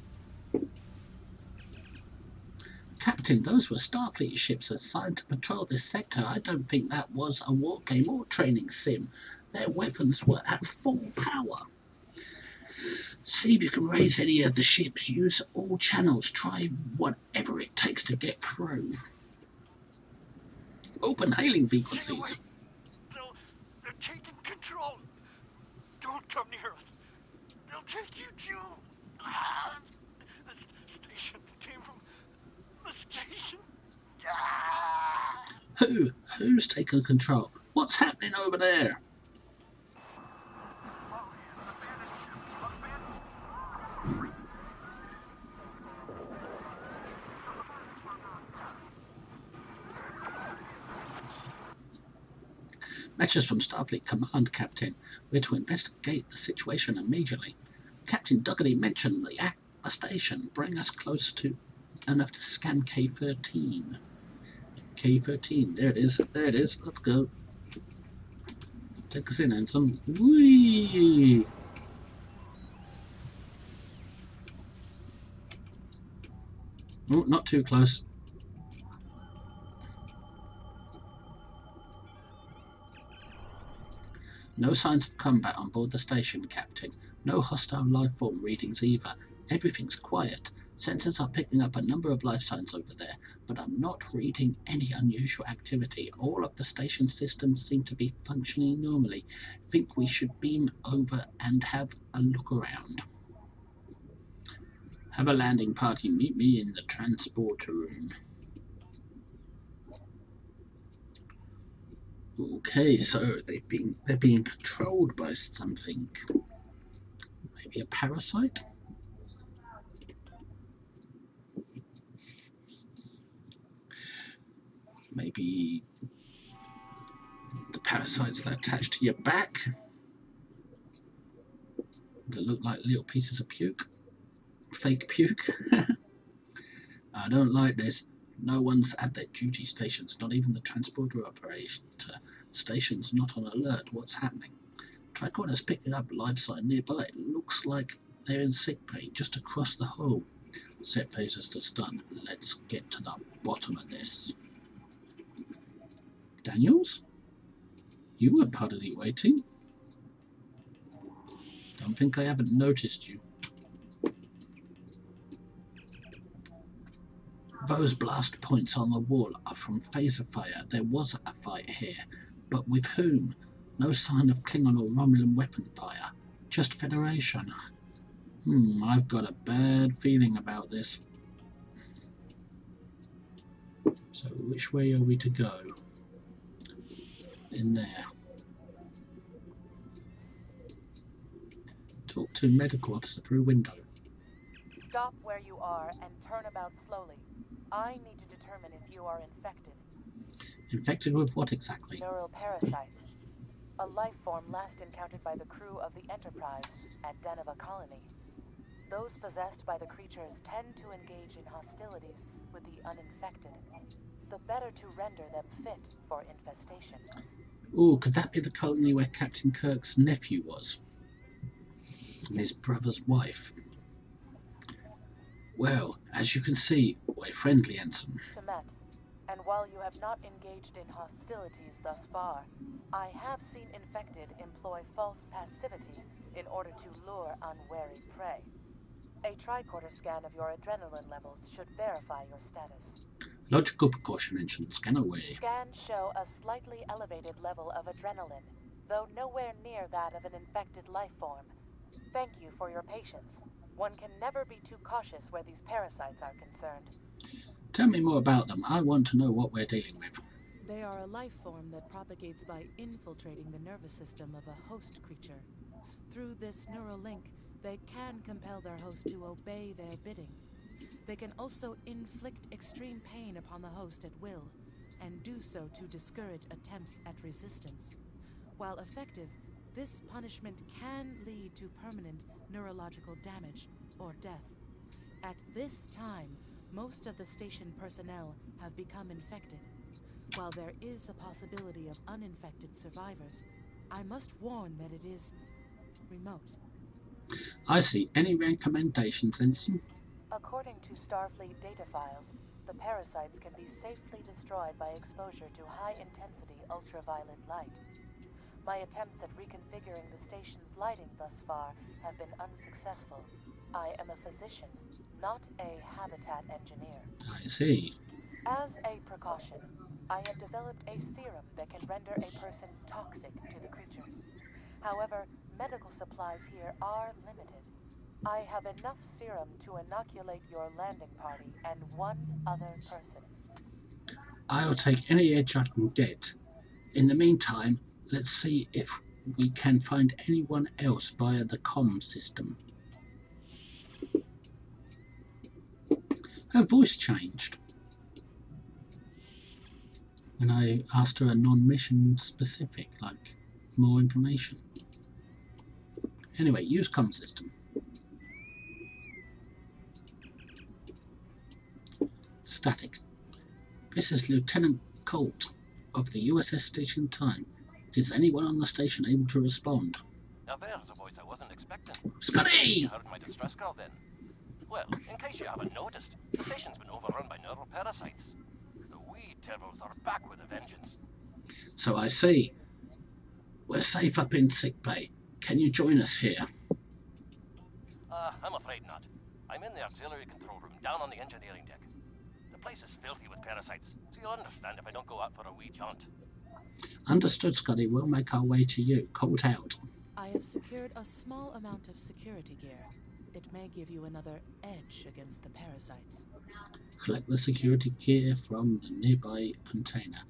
Captain, those were Starfleet ships assigned to patrol this sector. I don't think that was a war game or training sim. Their weapons were at full power. See if you can raise any of the ships. Use all channels. Try whatever it takes to get through. Open hailing frequencies. They're taking control. Don't come near us. They'll take you too. The station came from the station. Who's taking control? What's happening over there? Messages from Starfleet Command, Captain. We're to investigate the situation immediately. Captain Dougherty mentioned the station. Bring us close to enough to scan K-13. K-13. There it is. There it is. Let's go. Take us in, Ensign. Whee! Oh, not too close. No signs of combat on board the station, Captain. No hostile life form readings either. Everything's quiet. Sensors are picking up a number of life signs over there, but I'm not reading any unusual activity. All of the station systems seem to be functioning normally. Think we should beam over and have a look around. Have a landing party meet me in the transport room. Okay, so they're being controlled by something. Maybe a parasite? Maybe the parasites that are attached to your back that look like little pieces of puke. Fake puke. I don't like this. No one's at their duty stations, not even the transporter operator. Station's not on alert. What's happening? Tricorder's picking up life sign nearby. It looks like they're in sickbay just across the hole. Set phasers to stun. Let's get to the bottom of this. Daniels? You were part of the away team? Don't think I haven't noticed you. Those blast points on the wall are from phaser fire. There was a fight here, but with whom? No sign of Klingon or Romulan weapon fire. Just Federation. I've got a bad feeling about this. So which way are we to go? In there. Talk to medical officer through window. Stop where you are and turn about slowly. I need to determine if you are infected. Infected with what exactly? Neural parasites. A life form last encountered by the crew of the Enterprise at Deneva Colony. Those possessed by the creatures tend to engage in hostilities with the uninfected. The better to render them fit for infestation. Ooh, could that be the colony where Captain Kirk's nephew was? And his brother's wife? Well, as you can see, we're friendly, Ensign. Temet, and while you have not engaged in hostilities thus far, I have seen infected employ false passivity in order to lure unwary prey. A tricorder scan of your adrenaline levels should verify your status. Logical precaution, Ensign. Scan away. Scans show a slightly elevated level of adrenaline, though nowhere near that of an infected life form. Thank you for your patience. One can never be too cautious where these parasites are concerned. Tell me more about them. I want to know what we're dealing with. They are a life form that propagates by infiltrating the nervous system of a host creature. Through this neural link, they can compel their host to obey their bidding. They can also inflict extreme pain upon the host at will, and do so to discourage attempts at resistance. While effective, this punishment can lead to permanent neurological damage or death. At this time, most of the station personnel have become infected. While there is a possibility of uninfected survivors, I must warn that it is remote. I see. Any recommendations, Ensign? According to Starfleet data files, the parasites can be safely destroyed by exposure to high-intensity ultraviolet light. My attempts at reconfiguring the station's lighting thus far have been unsuccessful. I am a physician, not a habitat engineer. I see. As a precaution, I have developed a serum that can render a person toxic to the creatures. However, medical supplies here are limited. I have enough serum to inoculate your landing party and one other person. I'll take any edge I can get. In the meantime, let's see if we can find anyone else via the comm system. Her voice changed. And I asked her a non-mission specific, like more information. Anyway, use comm system. Static. This is Lieutenant Colt of the USS Station Time. Is anyone on the station able to respond? Now there's a voice I wasn't expecting. Scotty! You heard my distress call then? Well, in case you haven't noticed, the station's been overrun by neural parasites. The wee devils are back with a vengeance. So I see. We're safe up in sickbay. Can you join us here? I'm afraid not. I'm in the auxiliary control room down on the engineering deck. The place is filthy with parasites, so you'll understand if I don't go out for a wee jaunt. Understood, Scotty. We'll make our way to you. Colt out. I have secured a small amount of security gear. It may give you another edge against the parasites. Collect the security gear from the nearby container.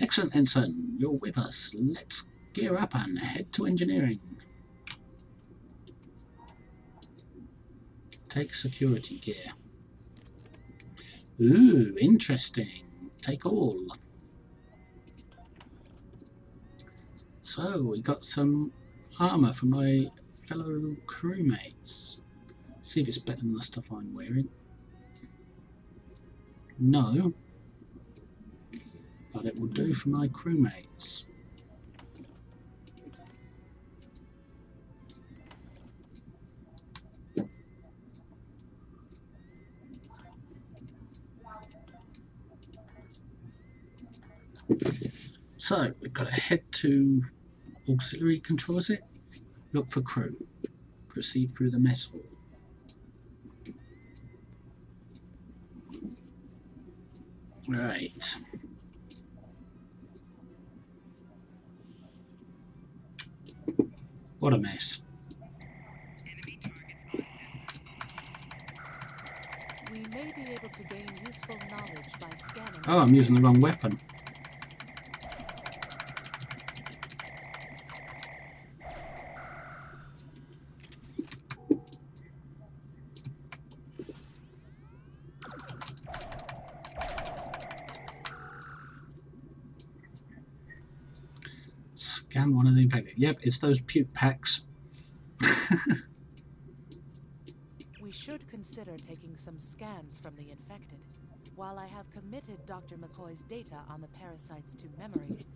Excellent, Ensign. You're with us. Let's gear up and head to engineering. Take security gear. Ooh, interesting. Take all. So, we got some armour for my fellow crewmates. See if it's better than the stuff I'm wearing. No. But it will do for my crewmates. So, we've got to head to auxiliary control, is it? Look for crew. Proceed through the mess hall. Right. What a mess. We may be able to gain useful knowledge by scanning. Oh, I'm using the wrong weapon. Scan one of the infected. Yep, it's those puke packs. We should consider taking some scans from the infected. While I have committed Dr. McCoy's data on the parasites to memory,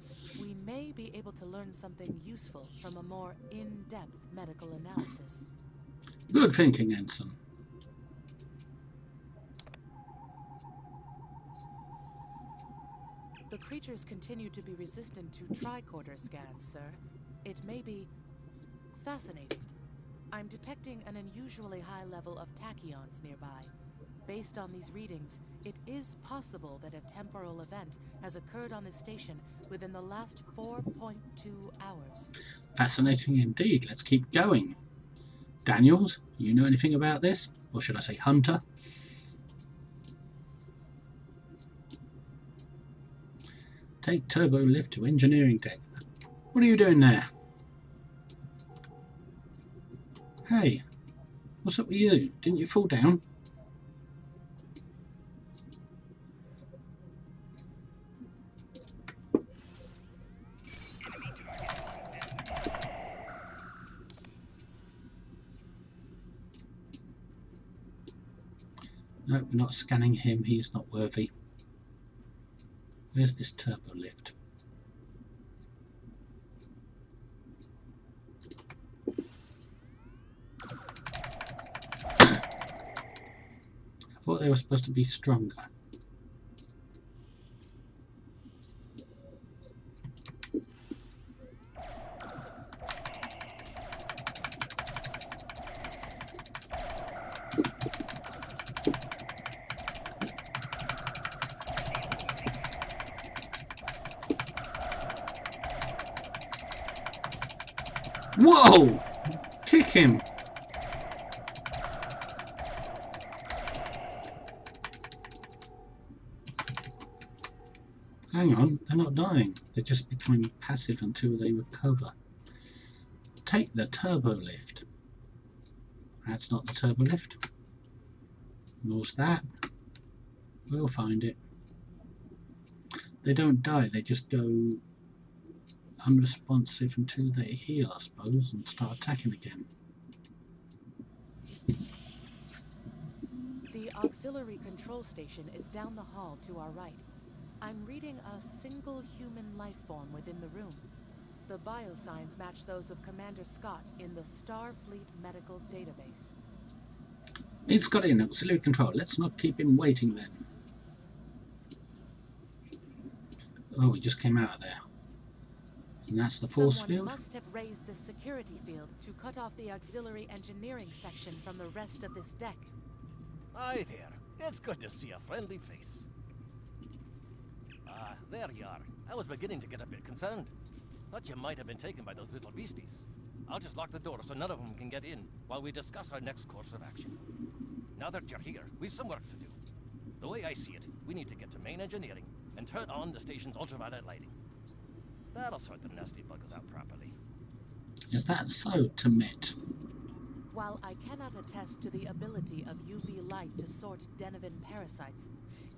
we may be able to learn something useful from a more in-depth medical analysis. Good thinking, Ensign. The creatures continue to be resistant to tricorder scans, sir. It may be fascinating. I'm detecting an unusually high level of tachyons nearby. Based on these readings, it is possible that a temporal event has occurred on the station within the last 4.2 hours. Fascinating indeed. Let's keep going. Daniels, you know anything about this? Or should I say Hunter? Take turbo lift to engineering deck. What are you doing there? Hey, what's up with you? Didn't you fall down? No, we're not scanning him. He's not worthy. Where's this turbo lift? I thought they were supposed to be stronger. Whoa! Kick him! Hang on, they're not dying. They're just becoming passive until they recover. Take the turbo lift. That's not the turbo lift. Nor's that. We'll find it. They don't die, they just go unresponsive until they heal, I suppose, and start attacking again. The auxiliary control station is down the hall to our right. I'm reading a single human life form within the room. The biosigns match those of Commander Scott in the Starfleet Medical Database. It's got in auxiliary control. Let's not keep him waiting then. Oh, we just came out of there. And that's the force Someone field? must have raised the security field to cut off the auxiliary engineering section from the rest of this deck. Hi there. It's good to see a friendly face. There you are. I was beginning to get a bit concerned. Thought you might have been taken by those little beasties. I'll just lock the door so none of them can get in while we discuss our next course of action. Now that you're here, we've some work to do. The way I see it, we need to get to main engineering and turn on the station's ultraviolet lighting. That'll sort the nasty buggers out properly. Is that so, Tamit? While I cannot attest to the ability of UV light to sort Denivan parasites,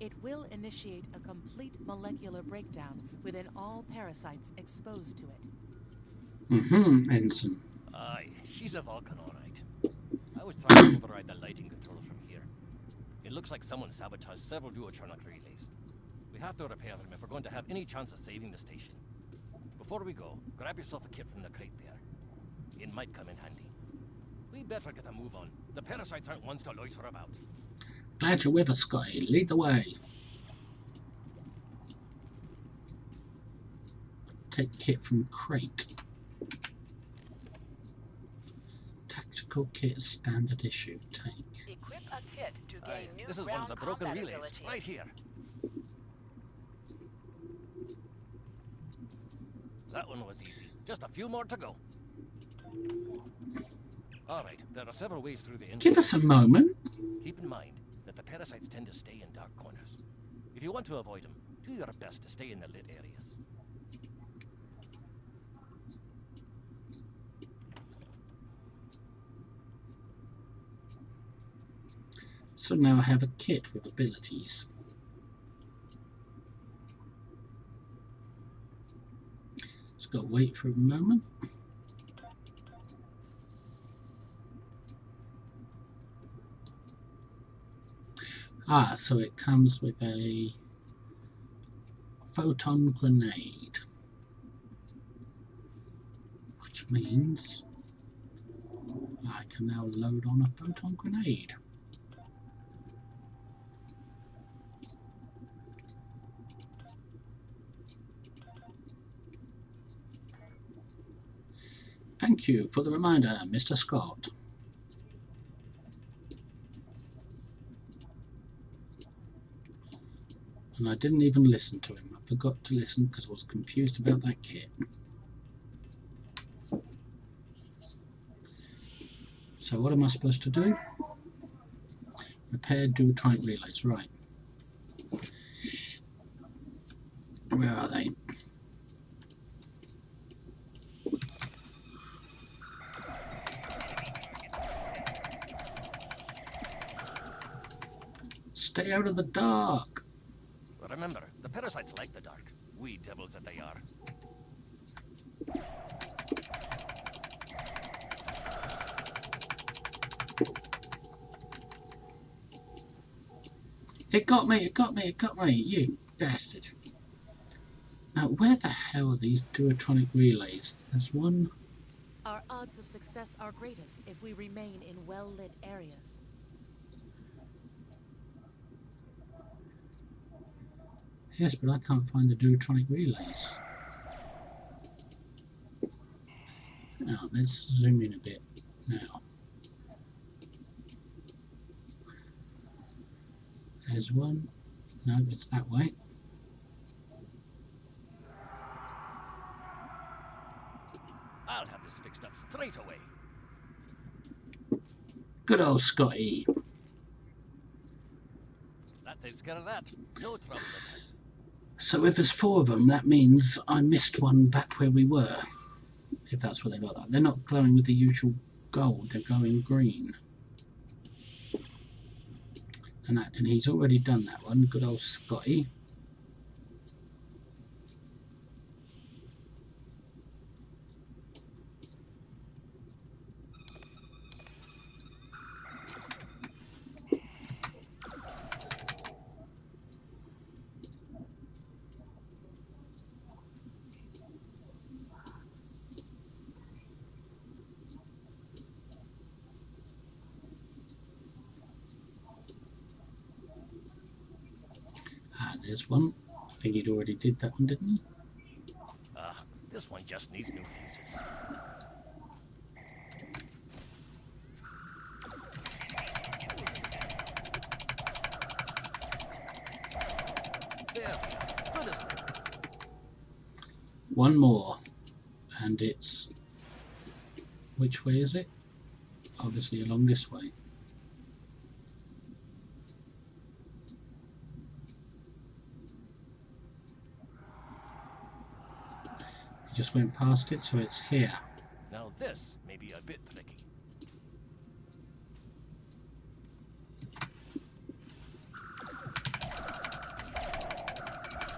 it will initiate a complete molecular breakdown within all parasites exposed to it. Ensign. Aye, she's a Vulcan, all right. I was trying to override the lighting controls from here. It looks like someone sabotaged several duotronic relays. We have to repair them if we're going to have any chance of saving the station. Before we go, grab yourself a kit from the crate there. It might come in handy. We better get a move on. The parasites aren't ones to loiter about. Glad you're with us, Scotty. Lead the way. Take kit from crate. Tactical kit standard issue. Take. Equip a kit to gain new This is one of the broken combat relays, abilities. right here. That one was easy. Just a few more to go. Alright, there are several ways through the Give us a moment. Keep in mind that the parasites tend to stay in dark corners. If you want to avoid them, do your best to stay in the lit areas. So now I have a kit with abilities. Got to wait for a moment. Ah, so it comes with a photon grenade, which means I can now load on a photon grenade. Thank you for the reminder, Mr. Scott. And I didn't even listen to him. I forgot to listen because I was confused about that kit. So what am I supposed to do? Repair duotronic relays, right. Where are they? Stay out of the dark! Remember, the parasites like the dark. Wee devils that they are. It got me, it got me, it got me, you bastard. Now, where the hell are these duotronic relays? There's one... Our odds of success are greatest if we remain in well-lit areas. Yes, but I can't find the duotronic relays. Now, let's zoom in a bit now. There's one. No, it's that way. I'll have this fixed up straight away. Good old Scotty. That takes care of that. No trouble at all. So if there's 4 of them, that means I missed one back where we were. If that's what they got. They're not glowing with the usual gold, they're glowing green. And he's already done that one, good old Scotty. There's one. I think he'd already did that one, didn't he? This one just needs new fuses. There we are. Good as new. One more. And it's... Which way is it? Obviously along this way. Just went past it, so it's here. Now this may be a bit tricky.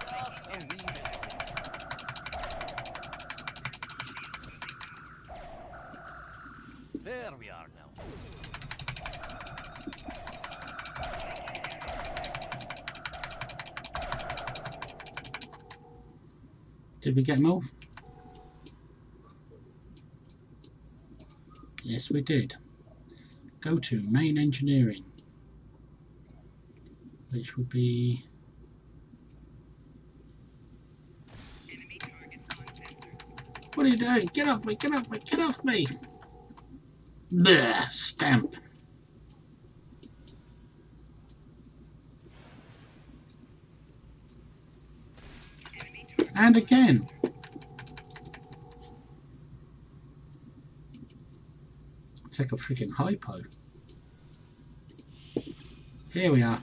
Just a wee bit. There we are now. Did we get them all? Yes, we did. Go to main engineering, which would be... What are you doing? Get off me, get off me, get off me! Bleh, stamp. And again. Take a freaking hypo. Here we are.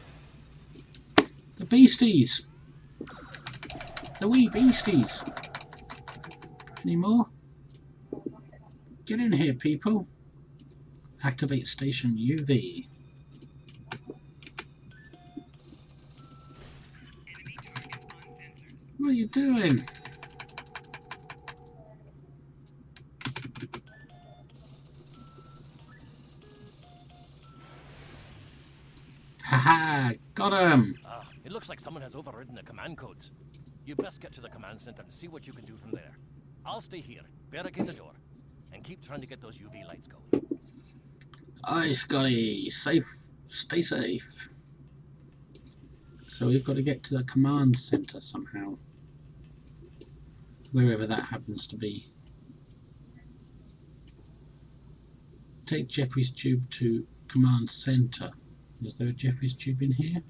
The beasties. The wee beasties. Any more? Get in here, people. Activate station UV. What are you doing? Got him! It looks like someone has overridden the command codes. You best get to the command center and see what you can do from there. I'll stay here, barricade the door, and keep trying to get those UV lights going. Aye, Scotty. Safe. Stay safe. So we've got to get to the command center somehow. Wherever that happens to be. Take Jeffrey's tube to command center. Is there a Jeffrey's tube in here?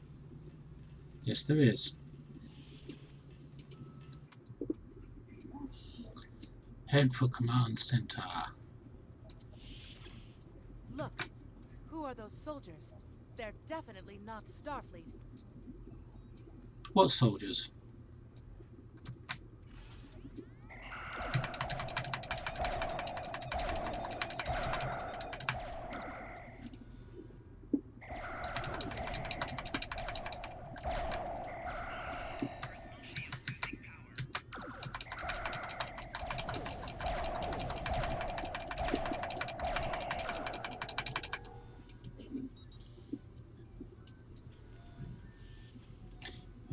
Yes, there is. Head for command center. Look, who are those soldiers? They're definitely not Starfleet. What soldiers?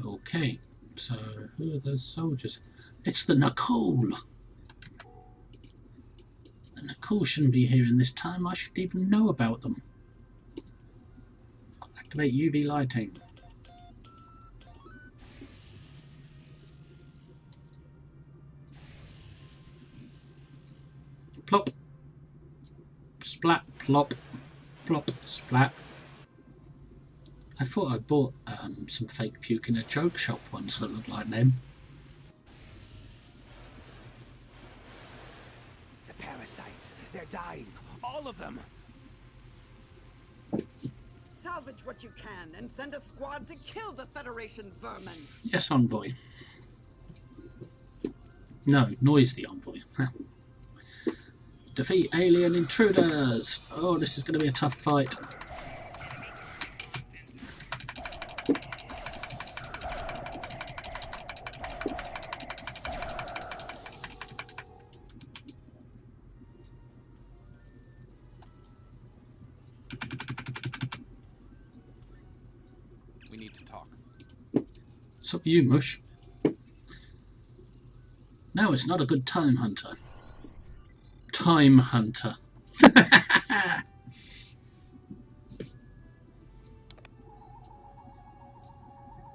Okay, so who are those soldiers? It's the Nakul! The Nakul shouldn't be here in this time. I should even know about them. Activate UV lighting. Plop. Splat, plop. Plop, splat. I thought I bought some fake puke in a joke shop once that looked like them. The parasites, they're dying. All of them. Salvage what you can and send a squad to kill the Federation vermin. Yes, Envoy. No, Noise the Envoy. Defeat alien intruders! Oh, this is going to be a tough fight. We need to talk. What's up with you, Mush? No, it's not a good time, Hunter. Time Hunter.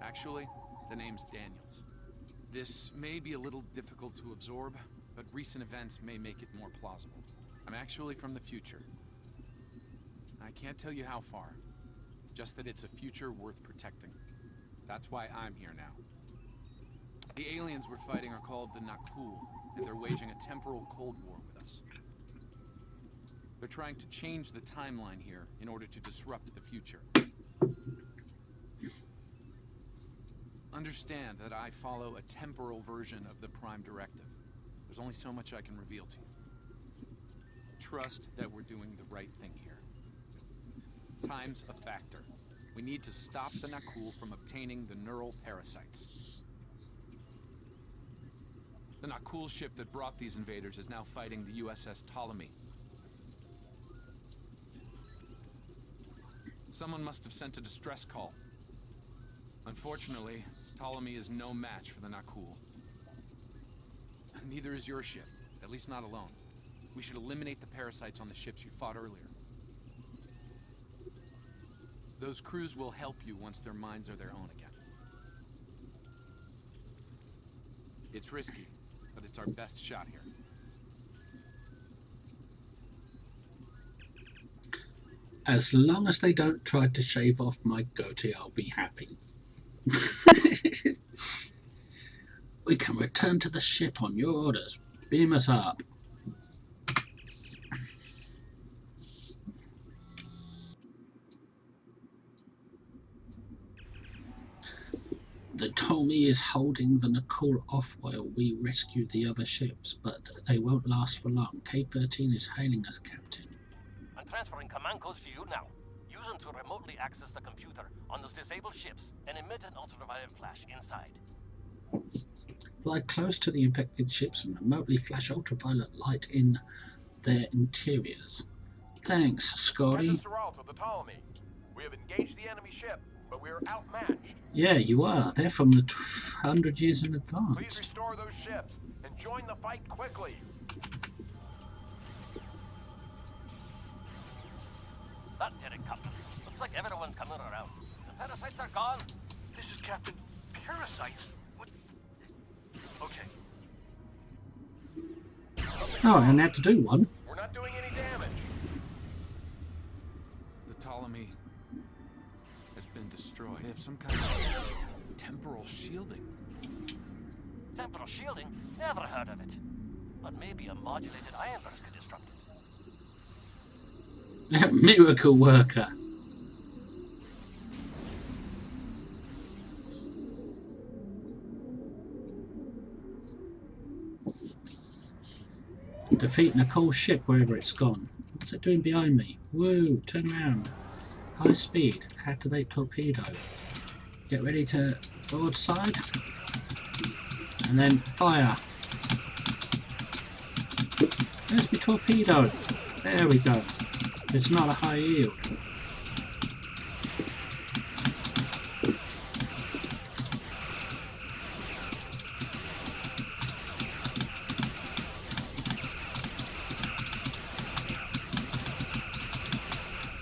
Actually, the name's Daniels. This may be a little difficult to absorb, but recent events may make it more plausible. I'm actually from the future. I can't tell you how far, just that it's a future worth protecting. That's why I'm here now. The aliens we're fighting are called the Nakul, and they're waging a temporal Cold War with us. They're trying to change the timeline here in order to disrupt the future. Understand that I follow a temporal version of the Prime Directive. There's only so much I can reveal to you. Trust that we're doing the right thing here. Time's a factor. We need to stop the Nakul from obtaining the neural parasites. The Nakul ship that brought these invaders is now fighting the USS Ptolemy. Someone must have sent a distress call. Unfortunately, Ptolemy is no match for the Nakul. Neither is your ship, at least not alone. We should eliminate the parasites on the ships you fought earlier. Those crews will help you once their minds are their own again. It's risky, but it's our best shot here. As long as they don't try to shave off my goatee, I'll be happy. We can return to the ship on your orders. Beam us up. The Ptolemy is holding the Nakul off while we rescue the other ships, but they won't last for long. K-13 is hailing us, Captain. I'm transferring command codes to you now. Use them to remotely access the computer on those disabled ships and emit an ultraviolet flash inside. Fly close to the infected ships and remotely flash ultraviolet light in their interiors. Thanks, Scotty. Captain Serrault of the Ptolemy. We have engaged the enemy ship, but we're outmatched. Yeah, you are. They're from the 100 years in advance. Please restore those ships and join the fight quickly. That did it, Captain. Looks like everyone's coming around. The parasites are gone. This is Captain Parasites. What? Okay. Oh, I only had to do one. We're not doing any damage. The Ptolemy has been destroyed. They have some kind of temporal shielding. Temporal shielding? Never heard of it. But maybe a modulated iron burst could disrupt it. Miracle worker. Defeat Nicole's ship wherever it's gone. What's it doing behind me? Woo, turn around. High speed, activate torpedo. Get ready to broadside. And then fire. Where's my torpedo? There we go. It's not a high yield.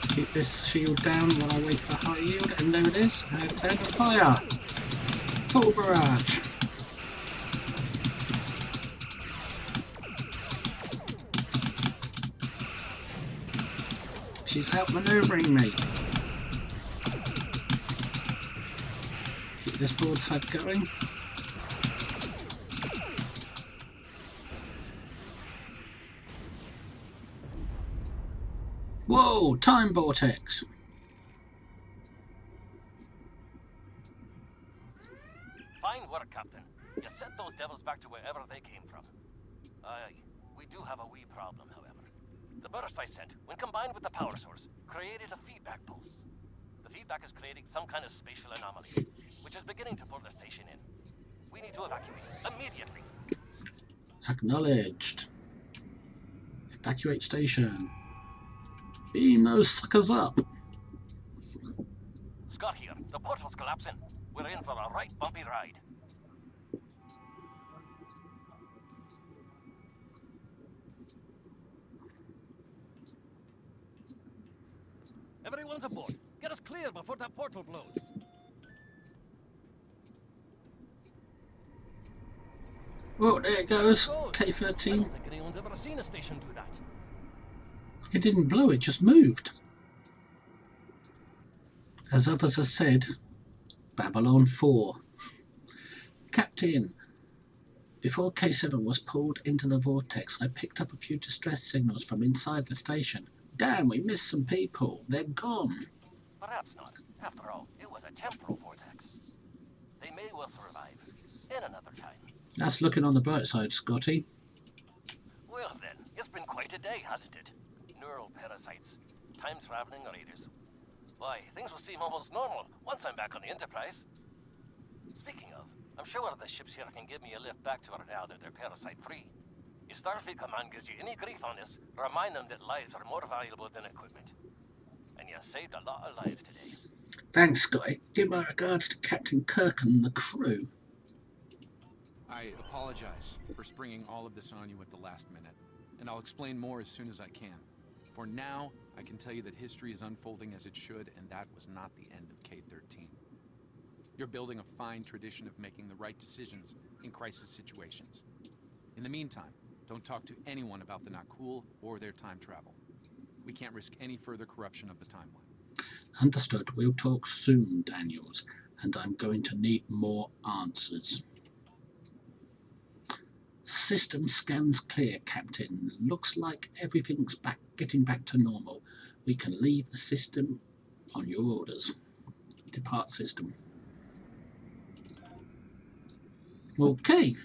Keep this shield down while I wait for high yield, and there it is. And turn to fire. Full barrage. She's outmaneuvering me. Keep this broadside going. Whoa! Time vortex! Fine work, Captain. You sent those devils back to wherever they came from. Aye, we do have a wee problem, however. The burst I sent, when combined with the power source, created a feedback pulse. The feedback is creating some kind of spatial anomaly, which is beginning to pull the station in. We need to evacuate immediately. Acknowledged. Evacuate station. Beam those suckers up. Scott here. The portal's collapsing. We're in for a right bumpy ride. Everyone's aboard. Get us clear before that portal blows. Oh, there it goes. K-13. I don't think anyone's ever seen a station do that. It didn't blow, it just moved. As others have said, Babylon 4. Captain, before K7 was pulled into the vortex, I picked up a few distress signals from inside the station. Damn, we missed some people. They're gone. Perhaps not. After all, it was a temporal vortex. They may well survive. In another time. That's looking on the bright side, Scotty. Well then, it's been quite a day, hasn't it? Neural parasites, time-traveling raiders. Why, things will seem almost normal once I'm back on the Enterprise. Speaking of, I'm sure one of the ships here can give me a lift back to her now that they're parasite-free. If Starfleet Command gives you any grief on this, remind them that lives are more valuable than equipment. And you saved a lot of lives today. Thanks, Scotty. Give my regards to Captain Kirk and the crew. I apologize for springing all of this on you at the last minute, and I'll explain more as soon as I can. For now, I can tell you that history is unfolding as it should, and that was not the end of K-13. You're building a fine tradition of making the right decisions in crisis situations. In the meantime, don't talk to anyone about the Nakul or their time travel. We can't risk any further corruption of the timeline. Understood. We'll talk soon, Daniels, and I'm going to need more answers. System scans clear, Captain. Looks like everything's getting back to normal. We can leave the system on your orders. Depart system. Okay.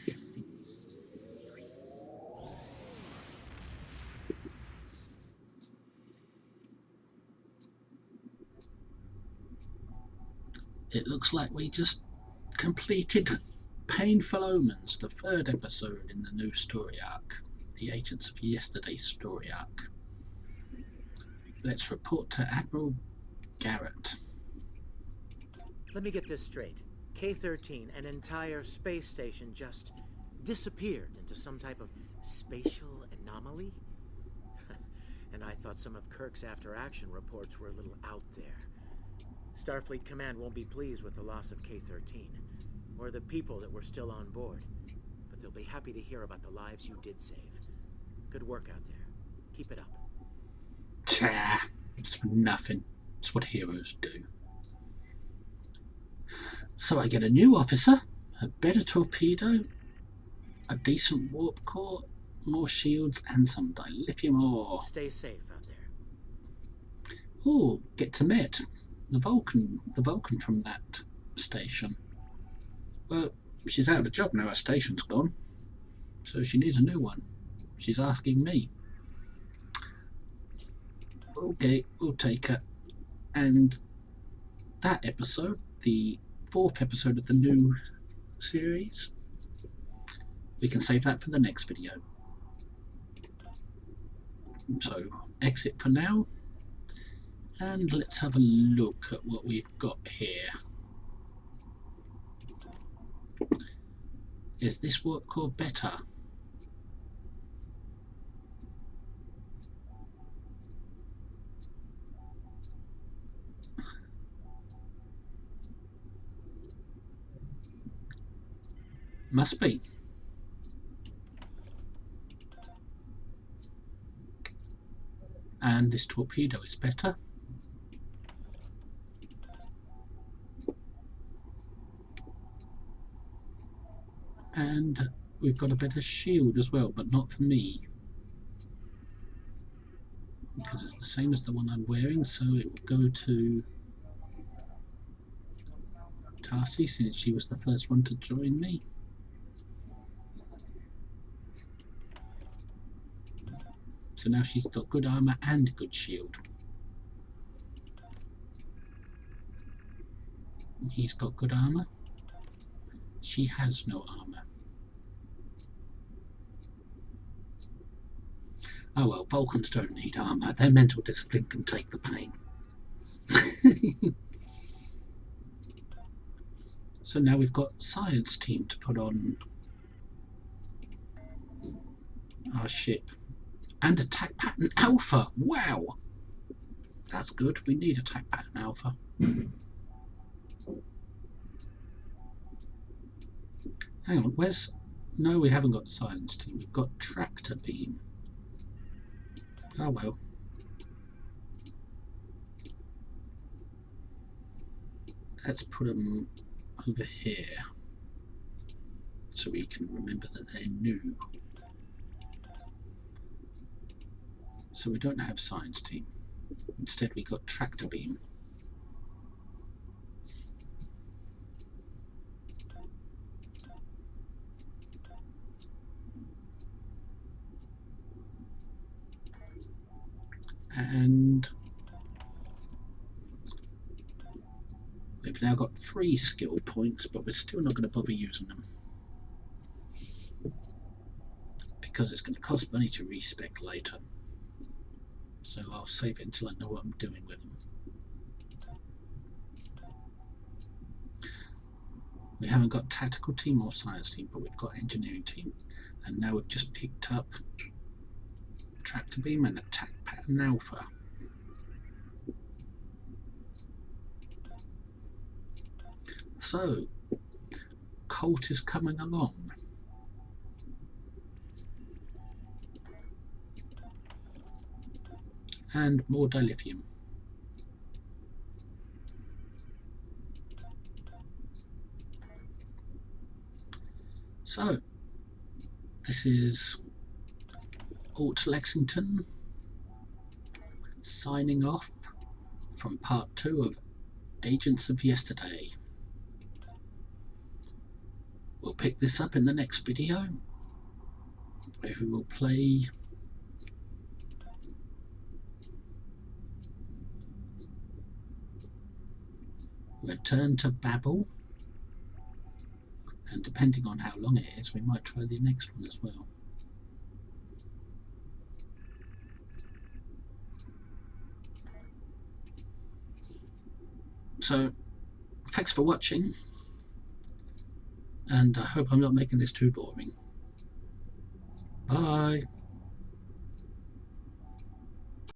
It looks like we just completed Painful Omens, the third episode in the new story arc, the Agents of Yesterday story arc. Let's report to Admiral Garrett. Let me get this straight. K-13, an entire space station, just disappeared into some type of spatial anomaly? And I thought some of Kirk's after-action reports were a little out there. Starfleet Command won't be pleased with the loss of K-13, or the people that were still on board. But they'll be happy to hear about the lives you did save. Good work out there. Keep it up. Tch, it's nothing. It's what heroes do. So I get a new officer, a better torpedo, a decent warp core, more shields, and some dilithium ore. Stay safe out there. Oh, get to meet the Vulcan from that station. Well, she's out of a job now. Her station's gone, so she needs a new one. She's asking me. Okay, we'll take her. And that episode, the 4th episode of the new series, we can save that for the next video. So exit for now, and let's have a look at what we've got here. Is this warp core better? Must be. And this torpedo is better. And we've got a better shield as well, but not for me, because it's the same as the one I'm wearing, so it will go to Tarsi, since she was the first one to join me. So now she's got good armor and good shield. He's got good armor. She has no armor. Oh well, Vulcans don't need armor. Their mental discipline can take the pain. So now we've got science team to put on our ship. And attack pattern alpha. Wow, that's good. We need attack pattern alpha. Hang on, where's... No, we haven't got science team. We've got tractor beam. Oh well. Let's put them over here so we can remember that they're new. So we don't have science team. Instead we got tractor beam. And we've now got 3 skill points, but we're still not going to bother using them because it's going to cost money to respec later. So I'll save it until I know what I'm doing with them. We haven't got tactical team or science team, but we've got engineering team, and now we've just picked up tractor beam and attack pattern alpha. So Colt is coming along. And more dilithium. So this is Alt Lexington signing off from part 2 of Agents of Yesterday. We'll pick this up in the next video, where we will play Return to Babel, and depending on how long it is, we might try the next one as well. So thanks for watching, and I hope I'm not making this too boring. Bye.